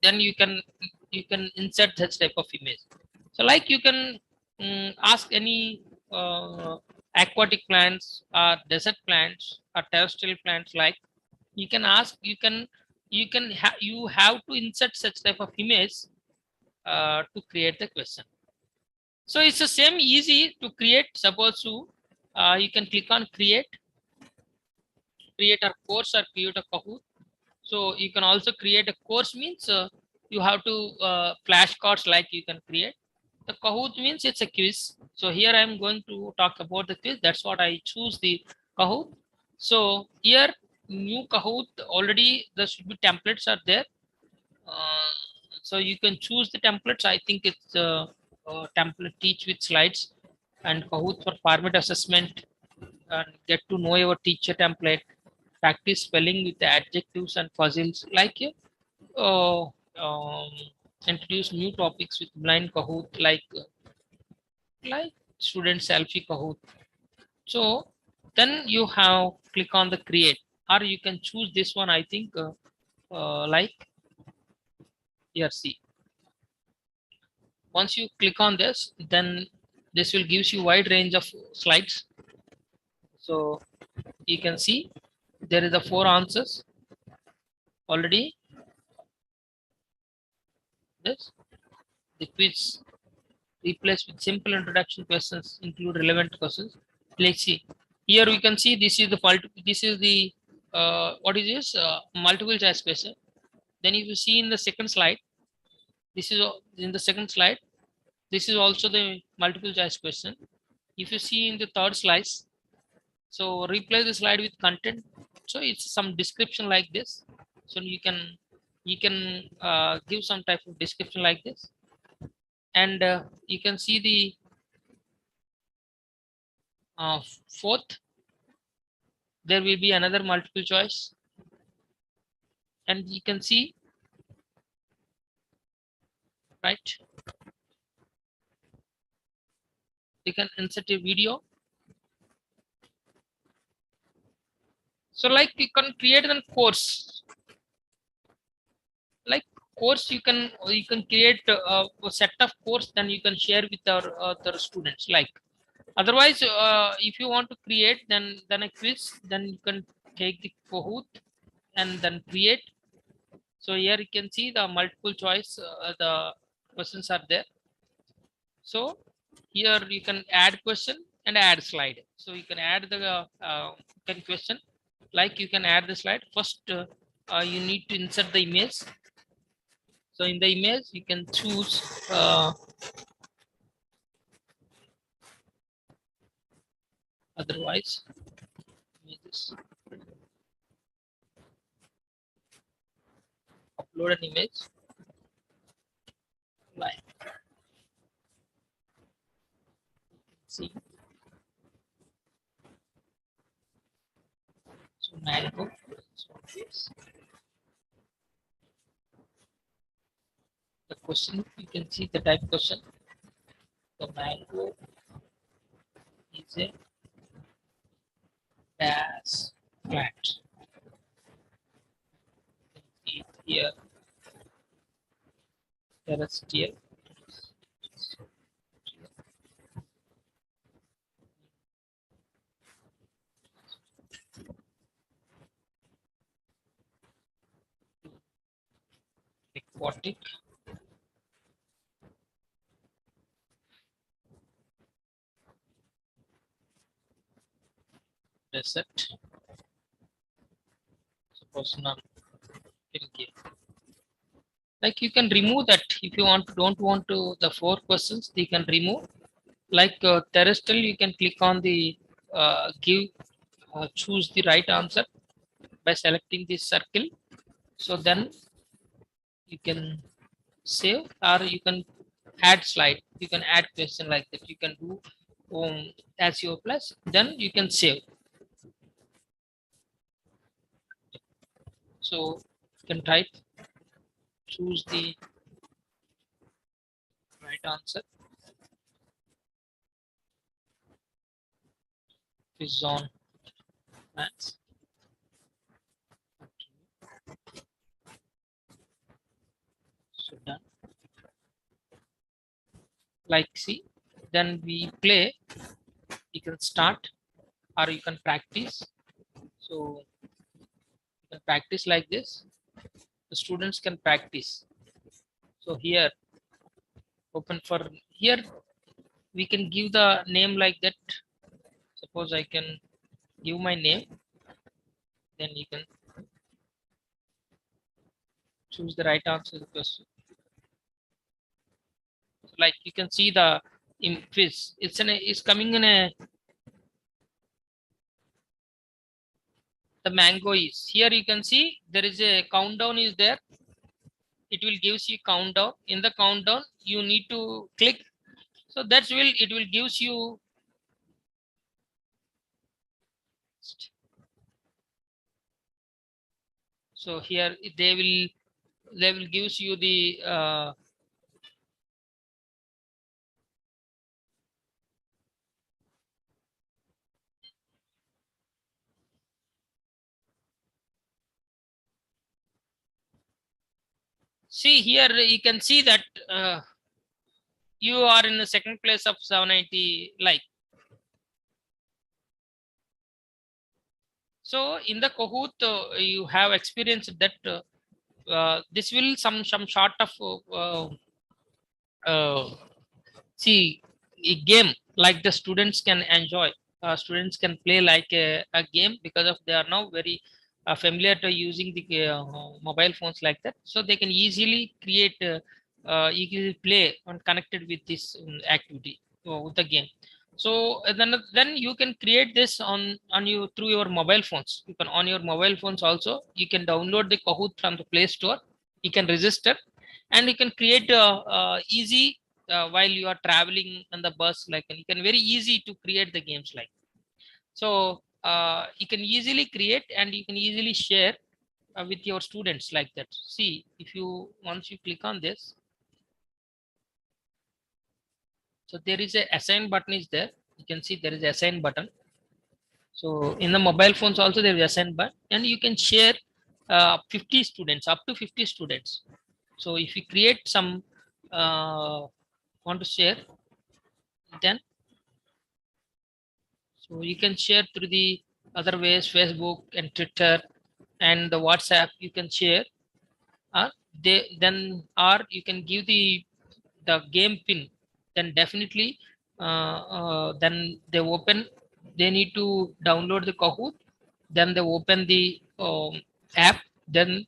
then you can insert such type of image. So like you can ask any aquatic plants or desert plants or terrestrial plants, like you can ask, you have to insert such type of image to create the question. So it's the same easy to create. Suppose you can click on create a course or create a Kahoot. So you can also create a course, means you have to flashcards like you can create. The Kahoot means it's a quiz. So here I am going to talk about the quiz. That's what I choose the Kahoot. So here new Kahoot, already there should be templates are there. So you can choose the templates. I think it's template teach with slides and Kahoot for format assessment and get to know your teacher template, practice spelling with the adjectives and puzzles, like uh, um, introduce new topics with blind Kahoot, like student selfie Kahoot. So then you have click on the create, or you can choose this one. I think like here, see. Once you click on this, then this will gives you wide range of slides. So you can see there is the 4 answers already. This the quiz replace with simple introduction questions, include relevant questions. Let's see. Here we can see this is the what is this multiple choice question. Then if you see in the second slide, this is in the second slide. This is also the multiple choice question. If you see in the third slice, so replace the slide with content. So it's some description like this. So you can give some type of description like this, and you can see the fourth. There will be another multiple choice, and you can see, right? You can insert a video. So like you can create a course, like course you can create a set of course, then you can share with our other students. Like otherwise, if you want to create then a quiz, then you can take the Kahoot and then create. So here you can see the multiple choice, the questions are there. So here you can add question and add slide. So you can add the question, like you can add the slide. First, you need to insert the image. So in the image, you can choose otherwise images. Upload an image. Like see. So mango. So this. The question, you can see the type question. The mango is a dash plant. Here terrestrial. aquatic, desert, suppose none. Like you can remove that if you don't want to the 4 questions, you can remove. Like terrestrial, you can click on the choose the right answer by selecting this circle. So then you can save, or you can add slide, you can add question like that, you can do as your plus, then you can save. So you can type, choose the right answer is on maths. So done. Like see, then we play, you can start or you can practice. So you can practice like this, the students can practice. So here open for, here we can give the name like that. Suppose I can give my name, then you can choose the right answer to the question. Like you can see the quiz, it's coming in a, the mango is here, you can see there is a countdown is there, it will gives you countdown. In the countdown you need to click, so that's will it will gives you. So here they will gives you the see here you can see that you are in the second place of 790 like. So in the Kahoot you have experienced that this will some sort of see a game like the students can enjoy, students can play like a game, because of they are now very familiar to using the mobile phones like that, so they can easily create easily play and connected with this activity with the game. So then you can create this on you through your mobile phones. You can on your mobile phones also you can download the Kahoot from the Play Store, you can register and you can create easy while you are traveling on the bus, like you can very easy to create the games like. So you can easily create and you can easily share with your students like that. See, if you once you click on this, so there is a assign button is there, you can see there is assign button. So in the mobile phones also there is assign button, and you can share 50 students, up to 50 students. So if you create some want to share, then so you can share through the other ways, Facebook and Twitter and the WhatsApp you can share. They then, or you can give the game pin, then definitely then they open, they need to download the Kahoot, then they open the app, then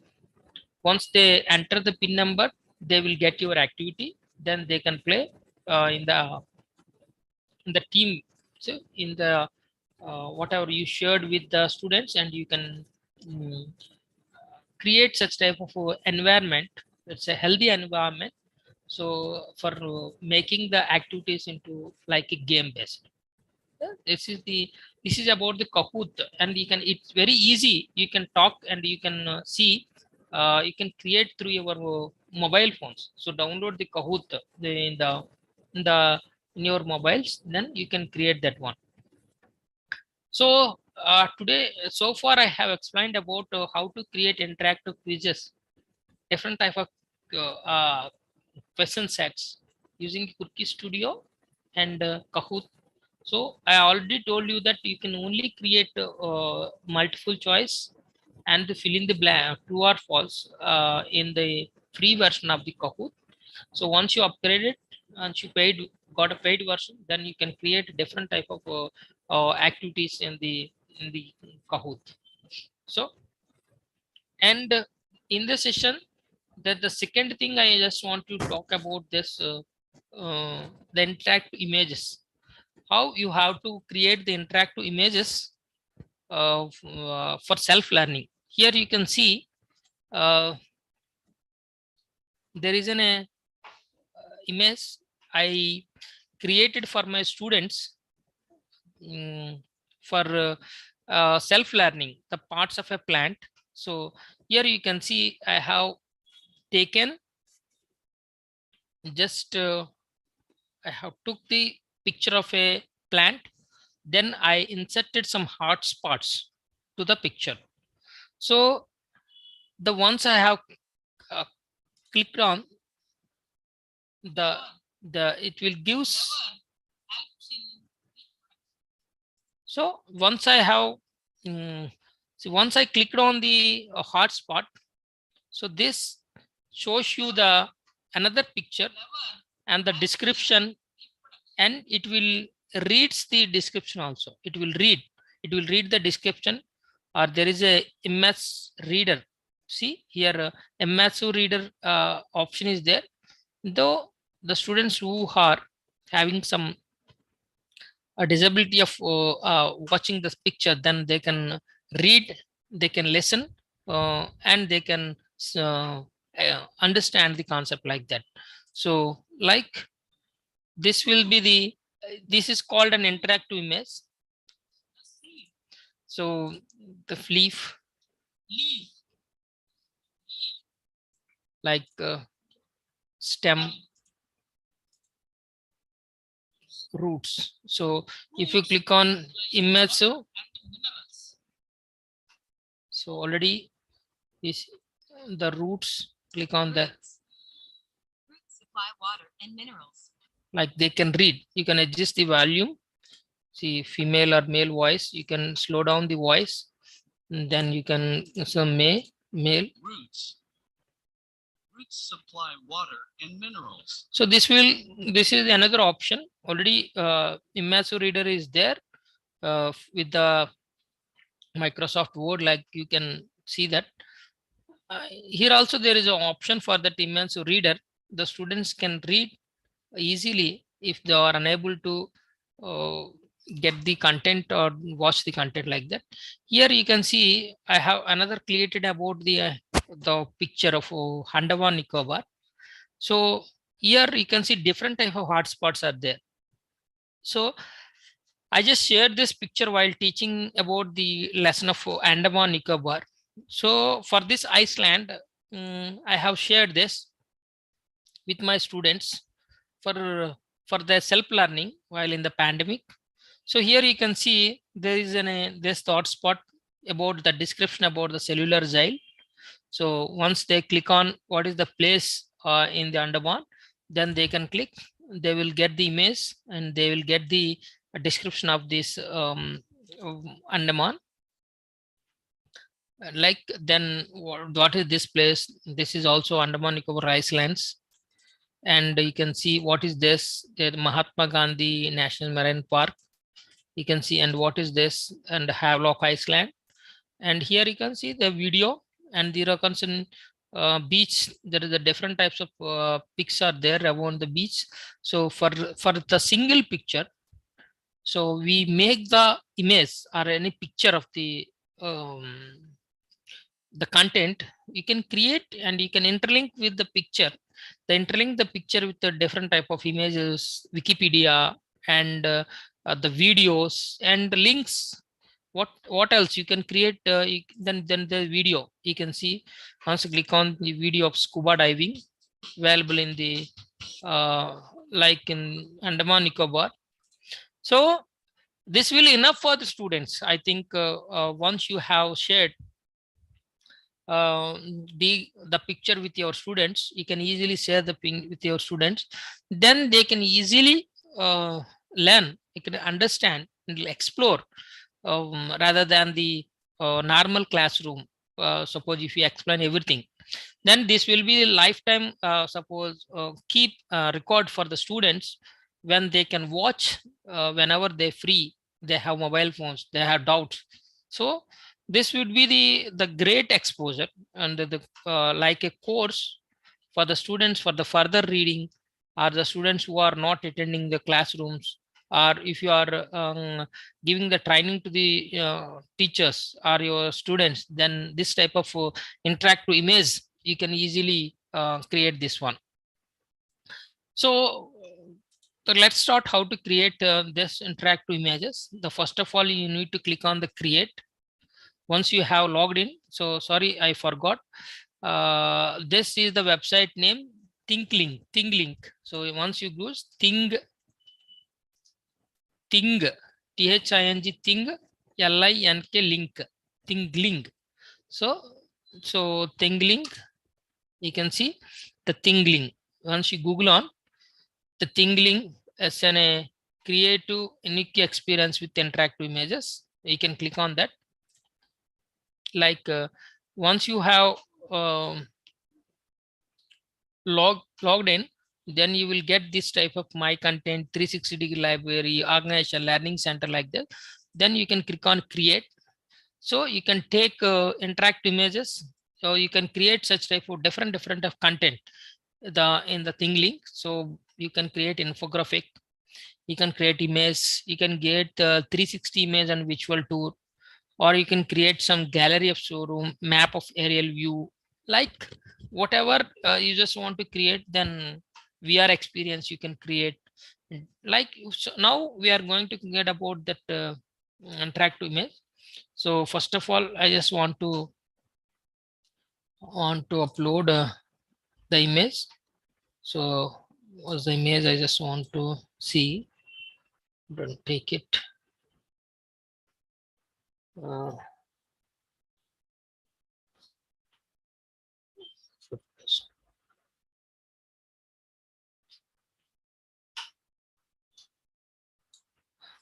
once they enter the pin number they will get your activity, then they can play in the team. So in the whatever you shared with the students, and you can create such type of environment. It's a healthy environment, so for making the activities into like a game based. This is about the Kahoot, and you can, it's very easy, you can talk and you can see, you can create through your mobile phones. So download the Kahoot in the in your mobiles, then you can create that one. So today so far I have explained about how to create interactive quizzes, different type of question sets using Cookie Studio and Kahoot. So I already told you that you can only create multiple choice and fill in the blank, true or false, in the free version of the Kahoot. So once you upgrade it and you got a paid version, then you can create different type of activities in the Kahoot. So, and in this session, that the second thing I just want to talk about this the interactive images. How you have to create the interactive images for self-learning. Here you can see there is an image I created for my students for self-learning the parts of a plant. So here you can see I have taken just I have took the picture of a plant, then I inserted some hot spots to the picture. So the ones I have clicked on, it will give. So once I have once I clicked on the hotspot, so this shows you the another picture and the description, and it will reads the description also. It will read the description, or there is a Immersive Reader. See here, Immersive Reader option is there. Though the students who are having some a disability of watching this picture, then they can read, they can listen, and they can understand the concept like that. So like this will be the this is called an interactive image. So the leaf like stem, roots. So if you click on immersive, so already is the roots, click on the supply water and minerals. Like they can read, you can adjust the volume. See female or male voice, you can slow down the voice, and then you can male roots supply water and minerals. So this is another option. Already Immersive Reader is there with the Microsoft Word, like you can see that. Here also there is an option for that Immersive Reader. The students can read easily if they are unable to get the content or watch the content like that. Here you can see I have another created about the picture of Andaman Nicobar. So here you can see different type of hotspots are there. So I just shared this picture while teaching about the lesson of Andaman Nicobar. So for this Iceland, I have shared this with my students for their self-learning while in the pandemic. So here you can see there is this thought spot about the description about the cellular jail. So once they click on what is the place in the Andaman, then they can click, they will get the image and they will get the description of this Andaman. Like then what is this place? This is also Andaman Nicobar Islands. And you can see what is this, the Mahatma Gandhi National Marine Park. You can see, and what is this, and Havelock Island. And here you can see the video, and there are concerned beach. There is a different types of pics are there around the beach. So for the single picture, so we make the image or any picture of the content you can create, and you can interlink with the picture. Interlink the picture with the different type of images, Wikipedia, and the videos and the links. What else you can create? Then the video you can see. Once you click on the video of scuba diving, available in the like in Andaman Nicobar. So this will enough for the students. I think once you have shared the picture with your students, you can easily share the ping with your students. Then they can easily learn, they can understand and explore rather than the normal classroom. Suppose if you explain everything, then this will be a lifetime, suppose keep record for the students, when they can watch whenever they're free, they have mobile phones, they have doubts. So this would be the great exposure, and the like a course for the students for the further reading, or the students who are not attending the classrooms, or if you are giving the training to the teachers or your students, then this type of interactive image you can easily create this one. So let's start how to create this interactive images. The first of all, you need to click on the create. Once you have logged in, so sorry, I forgot. This is the website name, ThinkLink. So once you go Thing, THING, Thing, LINK link, ThinkLink. So ThinkLink, you can see the ThinkLink. Once you Google on the ThinkLink as a creative unique experience with interactive images, you can click on that. Like once you have logged in, then you will get this type of my content, 360-degree library, organization, learning center, like that. Then you can click on create. So you can take interactive images. So you can create such type of different of content in the ThinkLink. So you can create infographic, you can create image, you can get 360 image and visual tour, or you can create some gallery of showroom, map of aerial view, like whatever you just want to create. Then VR experience you can create. Like, so now we are going to get about that interactive image. So first of all, I just want to upload the image. So what's the image I just want to see? Don't take it.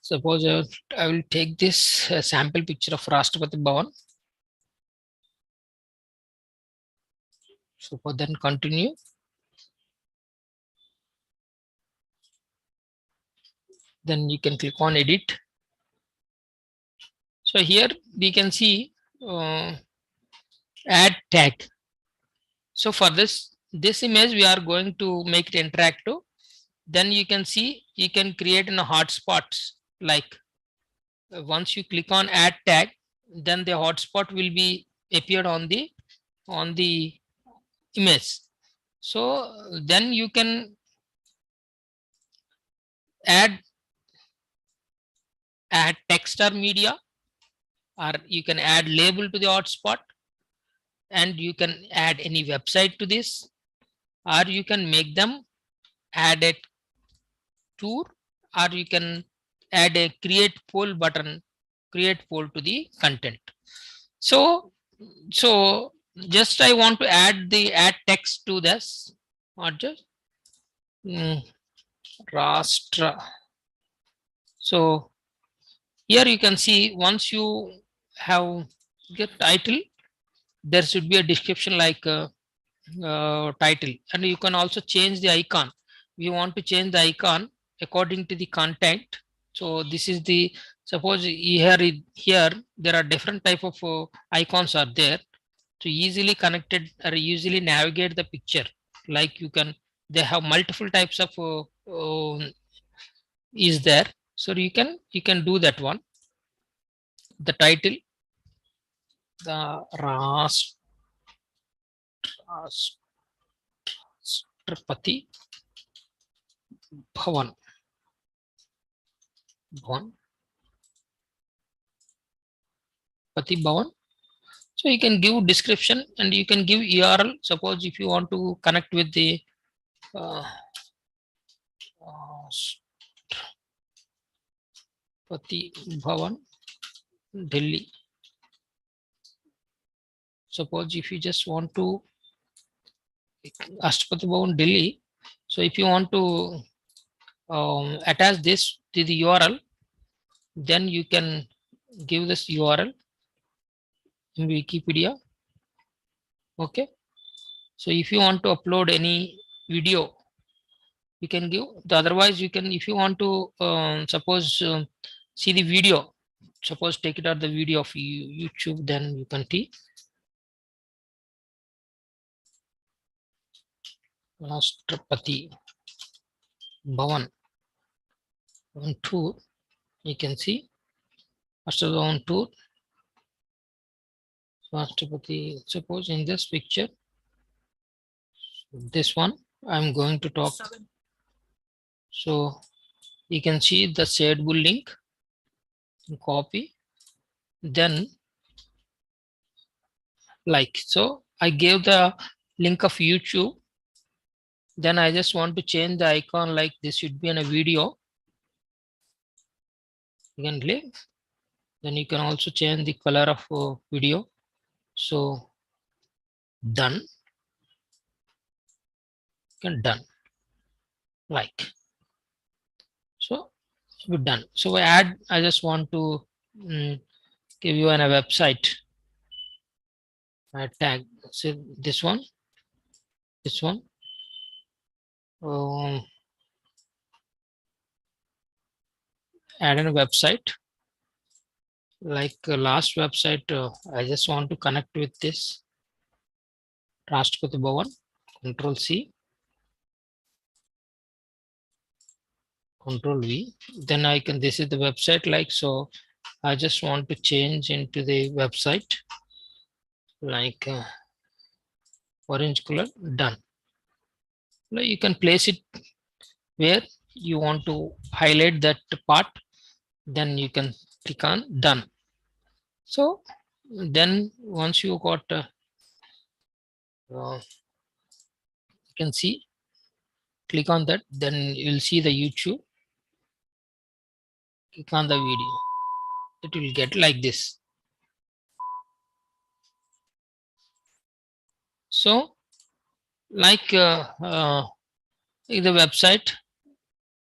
Suppose I will take this sample picture of Rashtrapati Bhavan. So for then continue. Then you can click on edit. So here we can see add tag. So for this image we are going to make it interactive. Then you can see you can create in a hotspots. Like once you click on add tag, then the hotspot will be appeared on the image. So then you can add text or media, or you can add label to the hotspot, and you can add any website to this, or you can make them add a tour, or you can add a create poll button, create poll to the content. So just I want to add text to this, or just Rashtra. So here you can see once you have get title, there should be a description like title, and you can also change the icon. We want to change the icon according to the content. So this is the, suppose here there are different type of icons are there to easily connected or easily navigate the picture. Like they have multiple types of is there. So you can do that one. The title, the Rashtrapati Bhavan. Pati Bhavan. So you can give description and you can give URL. Suppose if you want to connect with the Pati Bhavan, Delhi. Suppose if you just want to Ashtrapati Bhavan, Delhi. So if you want to attach this to the URL, then you can give this URL in Wikipedia. Okay. So if you want to upload any video, you can give. Otherwise, you can, if you want to suppose see the video, suppose take it out the video of YouTube, then you can see Rashtrapati Bhavan on tour. You can see Rashtrapati on tour. Rashtrapati, suppose in this picture, this one I'm going to talk. So you can see the shareable link, copy, then like so I gave the link of YouTube, then I just want to change the icon, like this should be in a video. You can click, then you can also change the color of video. So done, you can done like so, we're done. So I just want to give you a website. I tag, so this one, add in a website, like last website. I just want to connect with this Rashtrapati Bhavan. Control C, Control V, then I can, this is the website, like so I just want to change into the website, like orange color, done. Now you can place it where you want to highlight that part, then you can click on done. So then once you got you can see, click on that, then you'll see the YouTube, click on the video, it will get like this. So like the website,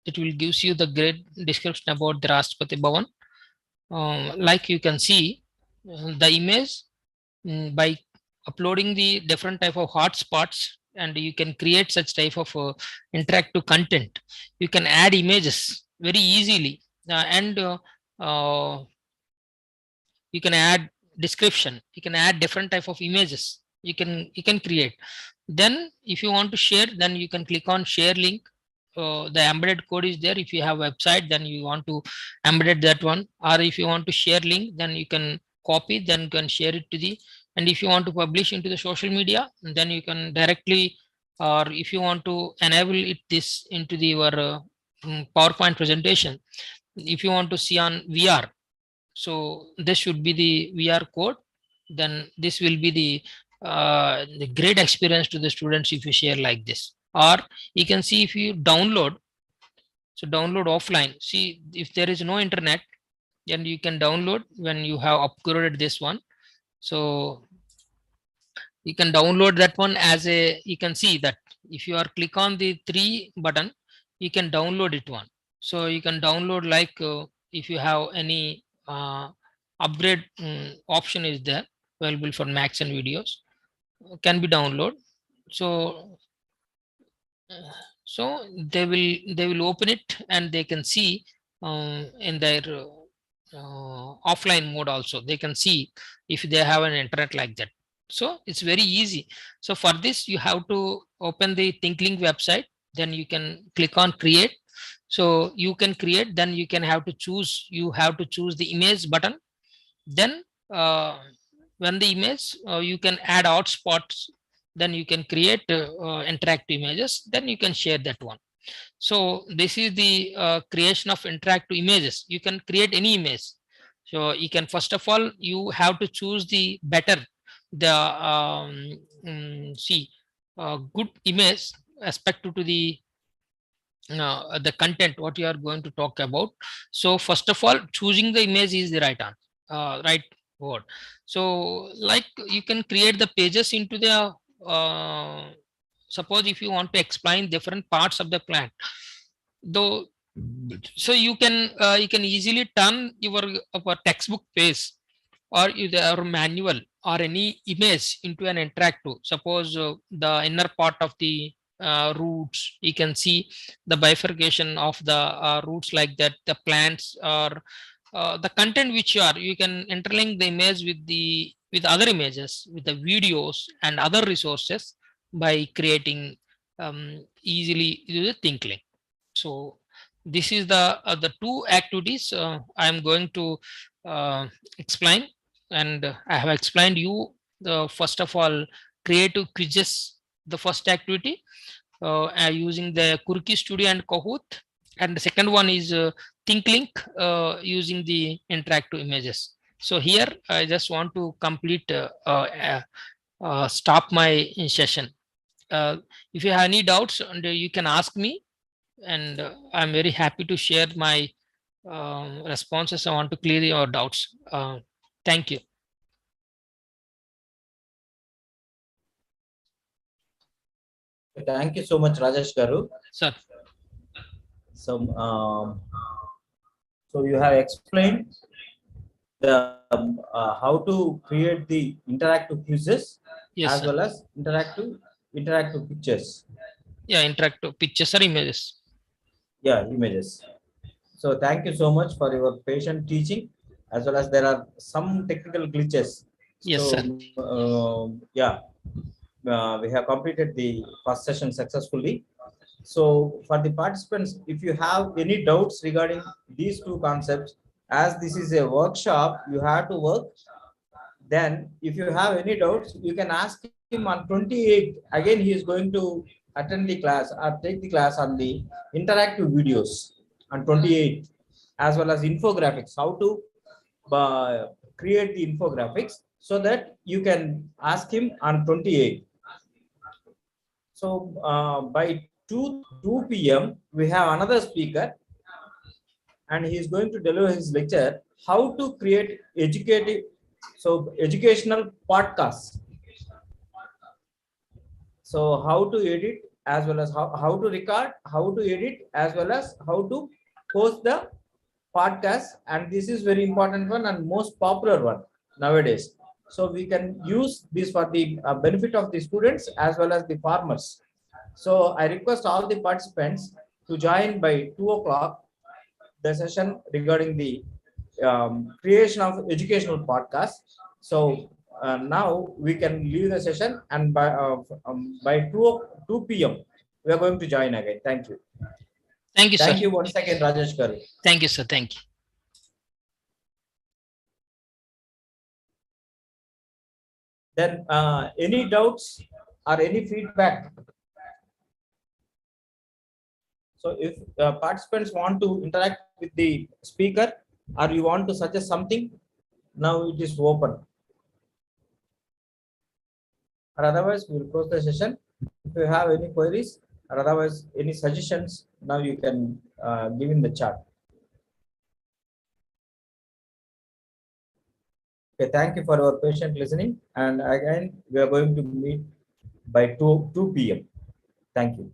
it will gives you the great description about the Rashtrapati Bhavan. Like you can see the image, by uploading the different type of hotspots, and you can create such type of interactive content. You can add images very easily, and you can add description, you can add different type of images, you can create. Then if you want to share, then you can click on share link. The embedded code is there. If you have website, then you want to embed that one, or if you want to share link, then you can copy, then you can share it to the, and if you want to publish into the social media, then you can directly, or if you want to enable it this into the your PowerPoint presentation, if you want to see on VR, so this should be the VR code, then this will be the great experience to the students if you share like this. Or you can see if you download, so download offline, see if there is no internet, then you can download when you have upgraded this one. So you can download that one as a, you can see that if you are click on the 3 button, you can download it one. So you can download, like if you have any upgrade option is there available for Macs and videos, can be download. So so they will open it and they can see in their offline mode also, they can see if they have an internet like that. So it's very easy. So for this you have to open the ThinkLink website, then you can click on create. So you can create, then you can have to choose, you have to choose the image button. Then when the image you can add hotspots, then you can create interactive images, then you can share that one. So this is the creation of interactive images. You can create any image. So you can, first of all, you have to choose the better, the see good image respective to the content what you are going to talk about. So first of all, choosing the image is the right word. So like you can create the pages into the suppose if you want to explain different parts of the plant, though, so you can easily turn your textbook page or your manual or any image into an interactive. Suppose the inner part of the roots, you can see the bifurcation of the roots like that, the plants or the content which you can interlink the image with other images, with the videos and other resources by creating easily the think link. So this is the two activities I am going to explain, and I have explained you the first of all creative quizzes, the first activity using the Kurki Studio and Kahoot, and the second one is think link using the interactive images. So here I just want to complete stop my session. If you have any doubts, and you can ask me, and I'm very happy to share my responses. I want to clear your doubts. Thank you. Thank you so much, Rajesh Garu. Sir. So you have explained the how to create the interactive quizzes, Yes, as sir. well as interactive pictures. Yeah, interactive pictures or images. Yeah, images. So thank you so much for your patient teaching, as well as there are some technical glitches. Yes, So sir. yeah, we have completed the first session successfully. So for the participants, if you have any doubts regarding these two concepts, as this is a workshop, you have to work. Then if you have any doubts, you can ask him on 28th. Again, he is going to attend the class or take the class on the interactive videos on 28th, as well as infographics, how to create the infographics, so that you can ask him on 28th. So by 2 p.m. we have another speaker, and he is going to deliver his lecture, how to create educational podcasts. So how to edit, as well as how to record, how to edit, as well as how to post the podcast. And this is very important one and most popular one nowadays. So we can use this for the benefit of the students as well as the farmers. So I request all the participants to join by 2 o'clock the session regarding the creation of educational podcast. So now we can leave the session, and by 2 p.m. we are going to join again. Thank you. Thank you, sir. Thank you once again, Rajesh Garu. Thank you, sir. Thank you. Then any doubts or any feedback? So if participants want to interact with the speaker, or you want to suggest something, now it is open. Or otherwise, we will close the session. If you have any queries or otherwise any suggestions, now you can give in the chat. Okay, thank you for your patient listening. And again, we are going to meet by 2 p.m. Thank you.